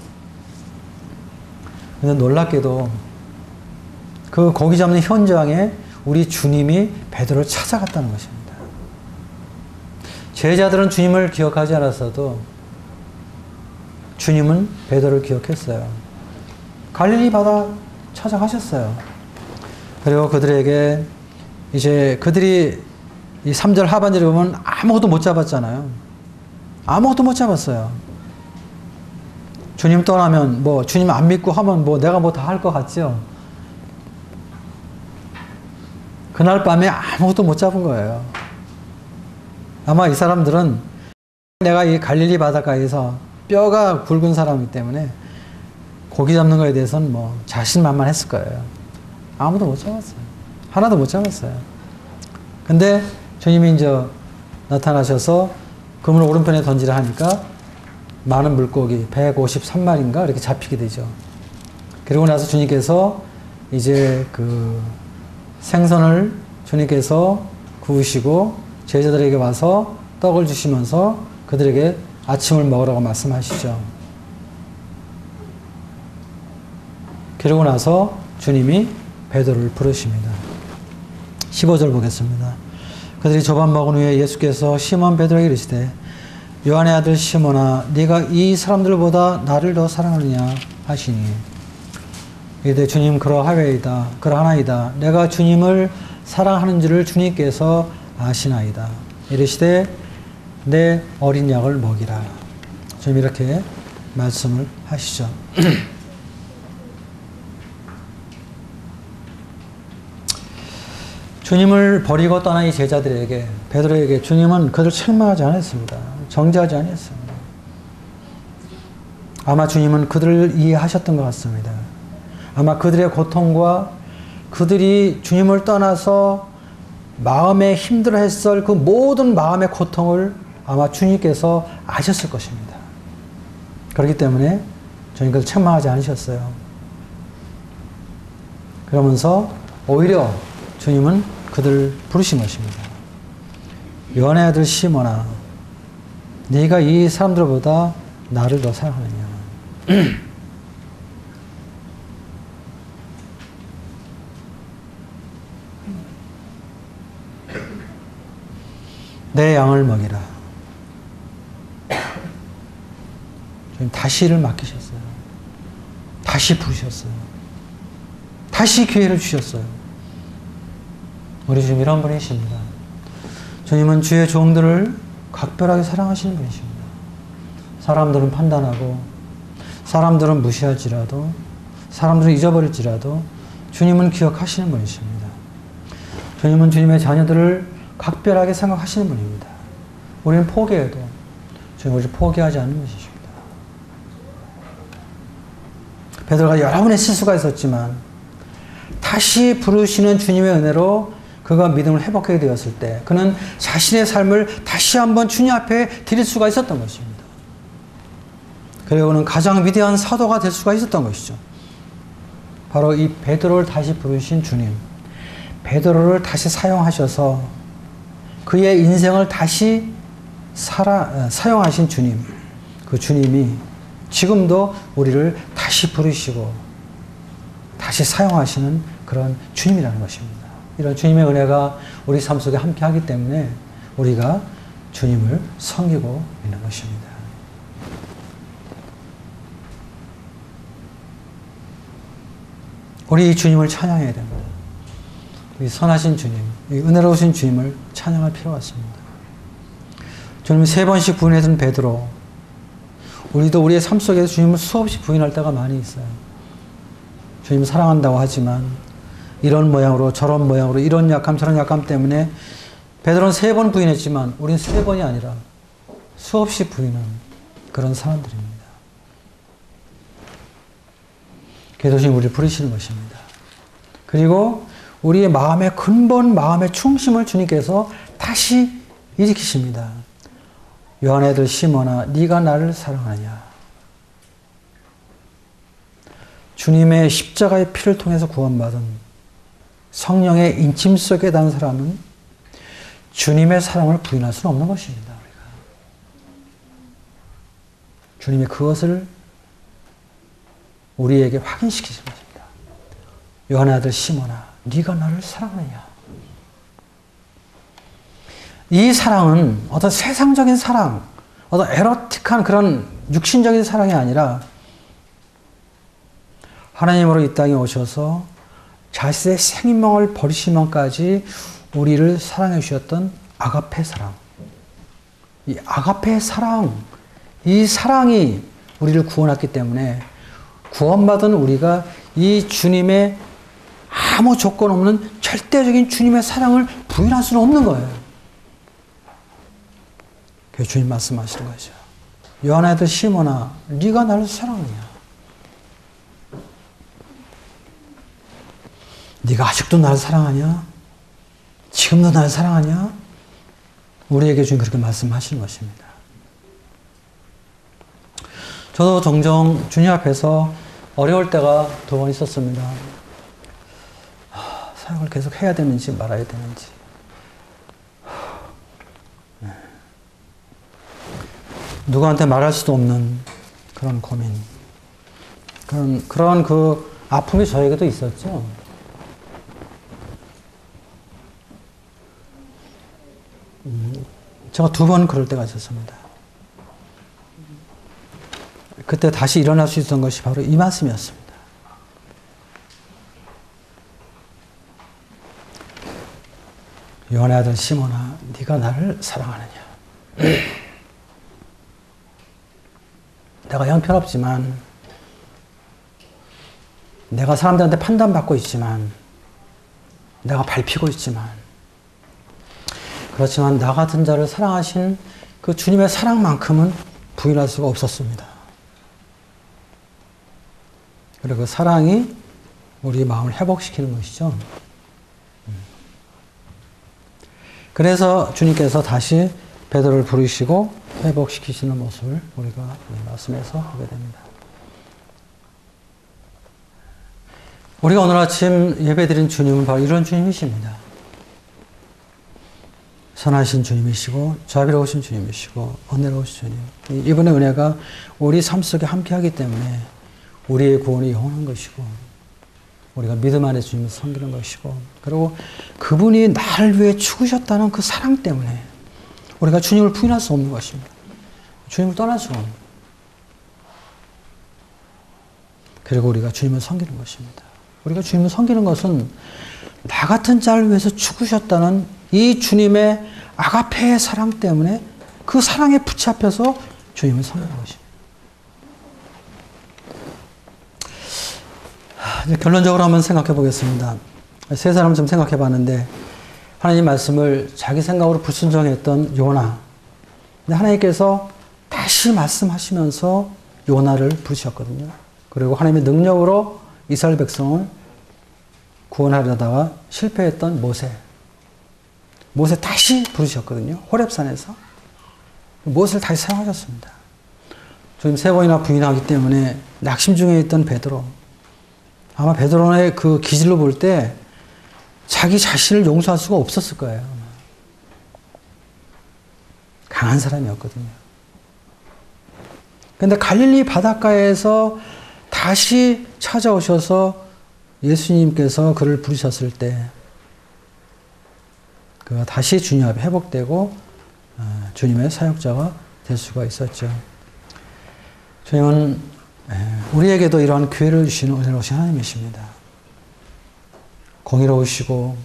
근데 놀랍게도 그 고기 잡는 현장에 우리 주님이 베드로를 찾아갔다는 것입니다. 제자들은 주님을 기억하지 않았어도 주님은 베드로를 기억했어요. 갈릴리 바다 찾아가셨어요. 그리고 그들에게 이제 그들이 이 3절 하반절에 보면 아무것도 못 잡았잖아요. 아무것도 못 잡았어요. 주님 떠나면 뭐 주님 안 믿고 하면 뭐 내가 뭐 다 할 것 같죠. 그날 밤에 아무것도 못 잡은 거예요. 아마 이 사람들은 내가 이 갈릴리 바닷가에서 뼈가 굵은 사람이기 때문에 고기 잡는 거에 대해서는 뭐 자신만만했을 거예요. 아무도 못 잡았어요. 하나도 못 잡았어요. 근데 주님이 이제 나타나셔서 그물 오른편에 던지라 하니까 많은 물고기 153마리인가 이렇게 잡히게 되죠. 그리고 나서 주님께서 이제 그 생선을 주님께서 구우시고 제자들에게 와서 떡을 주시면서 그들에게 아침을 먹으라고 말씀하시죠. 그러고 나서 주님이 베드로를 부르십니다. 15절 보겠습니다. 그들이 조반 먹은 후에 예수께서 시몬 베드로에게 이르시되 요한의 아들 시몬아 네가 이 사람들보다 나를 더 사랑하느냐 하시니 이르되 주님 그러하나이다 내가 주님을 사랑하는 줄을 주님께서 아시나이다. 이르시되 내 어린 양을 먹이라. 주님 이렇게 말씀을 하시죠. 주님을 버리고 떠난 이 제자들에게 베드로에게 주님은 그들 책망하지 않았습니다. 정죄하지 않았습니다. 아마 주님은 그들을 이해하셨던 것 같습니다. 아마 그들의 고통과 그들이 주님을 떠나서 마음에 힘들어했을 그 모든 마음의 고통을 아마 주님께서 아셨을 것입니다. 그렇기 때문에 주님 그들 책망하지 않으셨어요. 그러면서 오히려 주님은 그들을 부르신 것입니다. 요한의 아들 시몬아 네가 이 사람들보다 나를 더 사랑하느냐. 내 양을 먹이라. 주님 다시를 맡기셨어요. 다시 부르셨어요. 다시 기회를 주셨어요. 우리 주님 이런 분이십니다. 주님은 주의 종들을 각별하게 사랑하시는 분이십니다. 사람들은 판단하고 사람들은 무시할지라도 사람들은 잊어버릴지라도 주님은 기억하시는 분이십니다. 주님은 주님의 자녀들을 각별하게 생각하시는 분입니다. 우리는 포기해도 주님 우리를 포기하지 않는 분이십니다. 베드로가 여러 번의 실수가 있었지만 다시 부르시는 주님의 은혜로 그가 믿음을 회복하게 되었을 때 그는 자신의 삶을 다시 한번 주님 앞에 드릴 수가 있었던 것입니다. 그리고 그는 가장 위대한 사도가 될 수가 있었던 것이죠. 바로 이 베드로를 다시 부르신 주님, 베드로를 다시 사용하셔서 그의 인생을 다시 사용하신 주님, 그 주님이 지금도 우리를 다시 부르시고 다시 사용하시는 그런 주님이라는 것입니다. 이런 주님의 은혜가 우리 삶 속에 함께 하기 때문에 우리가 주님을 섬기고 있는 것입니다. 우리 이 주님을 찬양해야 됩니다. 이 선하신 주님, 이 은혜로우신 주님을 찬양할 필요가 있습니다. 주님이 3번씩 부인했던 베드로, 우리도 우리의 삶 속에서 주님을 수없이 부인할 때가 많이 있어요. 주님을 사랑한다고 하지만 이런 모양으로 저런 모양으로 이런 약함 저런 약함 때문에 베드로는 3번 부인했지만 우리는 3번이 아니라 수없이 부인한 그런 사람들입니다. 그래서 주님 우리를 부르시는 것입니다. 그리고 우리의 마음의 근본, 마음의 중심을 주님께서 다시 일으키십니다. 요한의 아들 시몬아, 네가 나를 사랑하느냐? 주님의 십자가의 피를 통해서 구원받은 성령의 인침 속에 단 사람은 주님의 사랑을 부인할 수는 없는 것입니다. 우리가. 주님이 그것을 우리에게 확인시키신 것입니다. 요한의 아들 시몬아, 네가 나를 사랑하느냐? 이 사랑은 어떤 세상적인 사랑, 어떤 에로틱한 그런 육신적인 사랑이 아니라 하나님으로 이 땅에 오셔서 자신의 생명을 버리시면까지 우리를 사랑해 주셨던 아가페 사랑. 이 아가페 사랑, 이 사랑이 우리를 구원했기 때문에 구원받은 우리가 이 주님의 아무 조건 없는 절대적인 주님의 사랑을 부인할 수는 없는 거예요. 그래서 주님 말씀하시는 거죠. 요한의 아들 시몬아, 네가 나를 사랑하냐? 네가 아직도 나를 사랑하냐? 지금도 나를 사랑하냐? 우리에게 주님 그렇게 말씀하시는 것입니다. 저도 종종 주님 앞에서 어려울 때가 2번 있었습니다. 사역을 계속 해야 되는지 말아야 되는지. 누구한테 말할 수도 없는 그런 고민. 그런 그 아픔이 저에게도 있었죠. 제가 2번 그럴 때가 있었습니다. 그때 다시 일어날 수 있었던 것이 바로 이 말씀이었습니다. 요한의 아들 시몬아, 네가 나를 사랑하느냐? 내가 형편없지만, 내가 사람들한테 판단받고 있지만, 내가 밟히고 있지만, 그렇지만 나 같은 자를 사랑하신 그 주님의 사랑만큼은 부인할 수가 없었습니다. 그리고 그 사랑이 우리 마음을 회복시키는 것이죠. 그래서 주님께서 다시 베드로를 부르시고 회복시키시는 모습을 우리가 이 말씀에서 보게 됩니다. 우리가 오늘 아침 예배드린 주님은 바로 이런 주님이십니다. 선하신 주님이시고 자비로우신 주님이시고 은혜로우신 주님. 이분의 은혜가 우리 삶 속에 함께하기 때문에 우리의 구원이 영원한 것이고 우리가 믿음 안에 주님을 섬기는 것이고 그리고 그분이 나를 위해 죽으셨다는 그 사랑 때문에 우리가 주님을 부인할 수 없는 것입니다. 주님을 떠날 수가 없는. 그리고 우리가 주님을 섬기는 것입니다. 우리가 주님을 섬기는 것은 나 같은 자를 위해서 죽으셨다는 이 주님의 아가페의 사랑 때문에 그 사랑에 붙잡혀서 주님을 섬기는 것입니다. 이제 결론적으로 한번 생각해 보겠습니다. 세 사람 좀 생각해 봤는데 하나님 말씀을 자기 생각으로 불순종했던 요나. 근데 하나님께서 다시 말씀하시면서 요나를 부르셨거든요. 그리고 하나님의 능력으로 이스라엘 백성을 구원하려다가 실패했던 모세. 모세 다시 부르셨거든요. 호렙산에서. 모세를 다시 사용하셨습니다. 주님 3번이나 부인하기 때문에 낙심 중에 있던 베드로. 아마 베드로의 그 기질로 볼 때 자기 자신을 용서할 수가 없었을 거예요. 강한 사람이었거든요. 그런데 갈릴리 바닷가에서 다시 찾아오셔서 예수님께서 그를 부르셨을 때 그가 다시 주님 앞에 회복되고 주님의 사역자가 될 수가 있었죠. 주님은 우리에게도 이러한 기회를 주시는 은혜로우신 하나님이십니다. 공의로우시고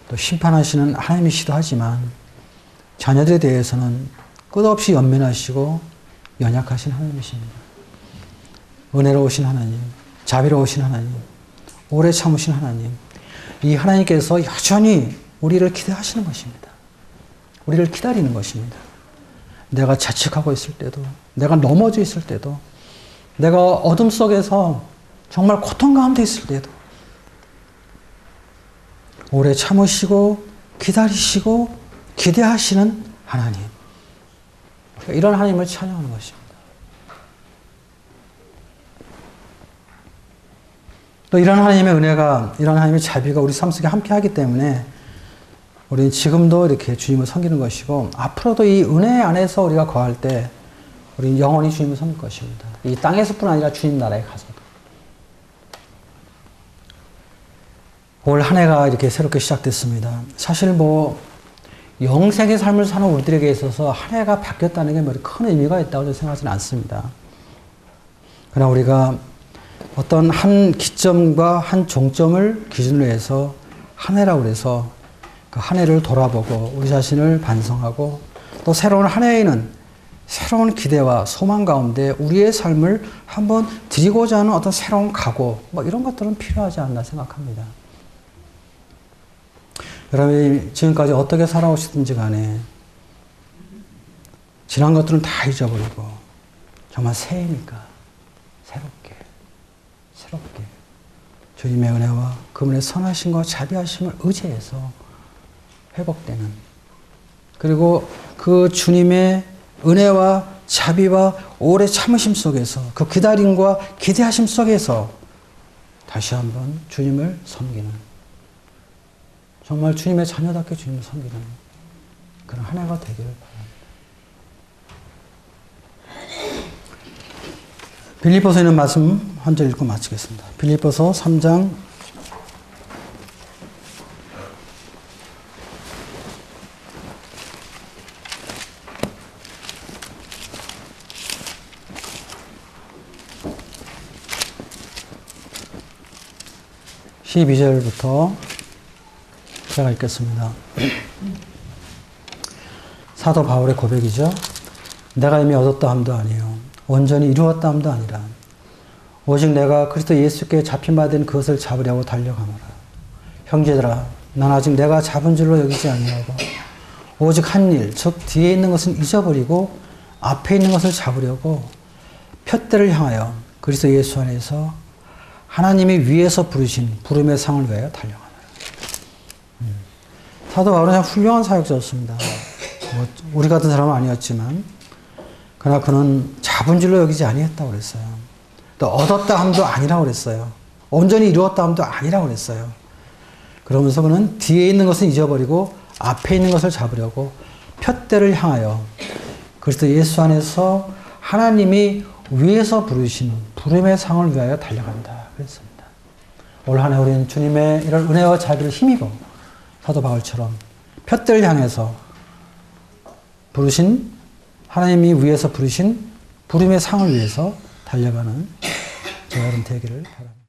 또 심판하시는 하나님이시기도 하지만 자녀들에 대해서는 끝없이 연민하시고 연약하신 하나님이십니다. 은혜로우신 하나님, 자비로우신 하나님, 오래 참으신 하나님, 이 하나님께서 여전히 우리를 기대하시는 것입니다. 우리를 기다리는 것입니다. 내가 자책하고 있을 때도, 내가 넘어져 있을 때도, 내가 어둠 속에서 정말 고통 가운데 있을 때도 오래 참으시고 기다리시고 기대하시는 하나님. 이런 하나님을 찬양하는 것입니다. 또 이런 하나님의 은혜가, 이런 하나님의 자비가 우리 삶 속에 함께 하기 때문에 우리는 지금도 이렇게 주님을 섬기는 것이고, 앞으로도 이 은혜 안에서 우리가 거할 때 우리는 영원히 주님을 섬길 것입니다. 이 땅에서뿐 아니라 주님 나라에 가서도. 올 한 해가 이렇게 새롭게 시작됐습니다. 사실 영생의 삶을 사는 우리들에게 있어서 한 해가 바뀌었다는 게 큰 의미가 있다고 생각하지는 않습니다. 그러나 우리가 어떤 한 기점과 한 종점을 기준으로 해서 한 해라고 해서 그 한 해를 돌아보고 우리 자신을 반성하고, 또 새로운 한 해에는 새로운 기대와 소망 가운데 우리의 삶을 한번 드리고자 하는 어떤 새로운 각오, 이런 것들은 필요하지 않나 생각합니다. 여러분이 지금까지 어떻게 살아오시든지 간에 지난 것들은 다 잊어버리고 정말 새해니까 새롭게 주님의 은혜와 그분의 선하심과 자비하심을 의지해서 회복되는, 그리고 그 주님의 은혜와 자비와 오래 참으심 속에서, 그 기다림과 기대하심 속에서 다시 한번 주님을 섬기는, 정말 주님의 자녀답게 주님을 섬기는 그런 한 해가 되기를 바랍니다. 빌립보서에 있는 말씀 한 절 읽고 마치겠습니다. 빌립보서 3장 12절부터 제가 읽겠습니다. 사도 바울의 고백이죠. 내가 이미 얻었다 함도 아니요 온전히 이루었다 함도 아니라 오직 내가 그리스도 예수께 잡힌 바 된 그것을 잡으려고 달려가노라. 형제들아, 난 아직 내가 잡은 줄로 여기지 아니하고 오직 한 일, 즉 뒤에 있는 것은 잊어버리고 앞에 있는 것을 잡으려고 푯대를 향하여 그리스도 예수 안에서 하나님이 위에서 부르신 부름의 상을 위하여 달려가노라. 사도 바울은 참 훌륭한 사역자였습니다. 우리 같은 사람은 아니었지만, 그러나 그는 잡은 줄로 여기지 아니했다고 그랬어요. 또 얻었다 함도 아니라고 그랬어요. 온전히 이루었다 함도 아니라고 그랬어요. 그러면서 그는 뒤에 있는 것은 잊어버리고 앞에 있는 것을 잡으려고 푯대를 향하여 그리스도 예수 안에서 하나님이 위에서 부르신 부름의 상을 위하여 달려간다 그랬습니다. 올 한 해 우리는 주님의 이런 은혜와 자비를 힘입어 사도 바울처럼 푯대를 향해서 부르신, 하나님이 위에서 부르신 부름의 상을 위해서 달려가는 저와 여러분 되기를 바랍니다.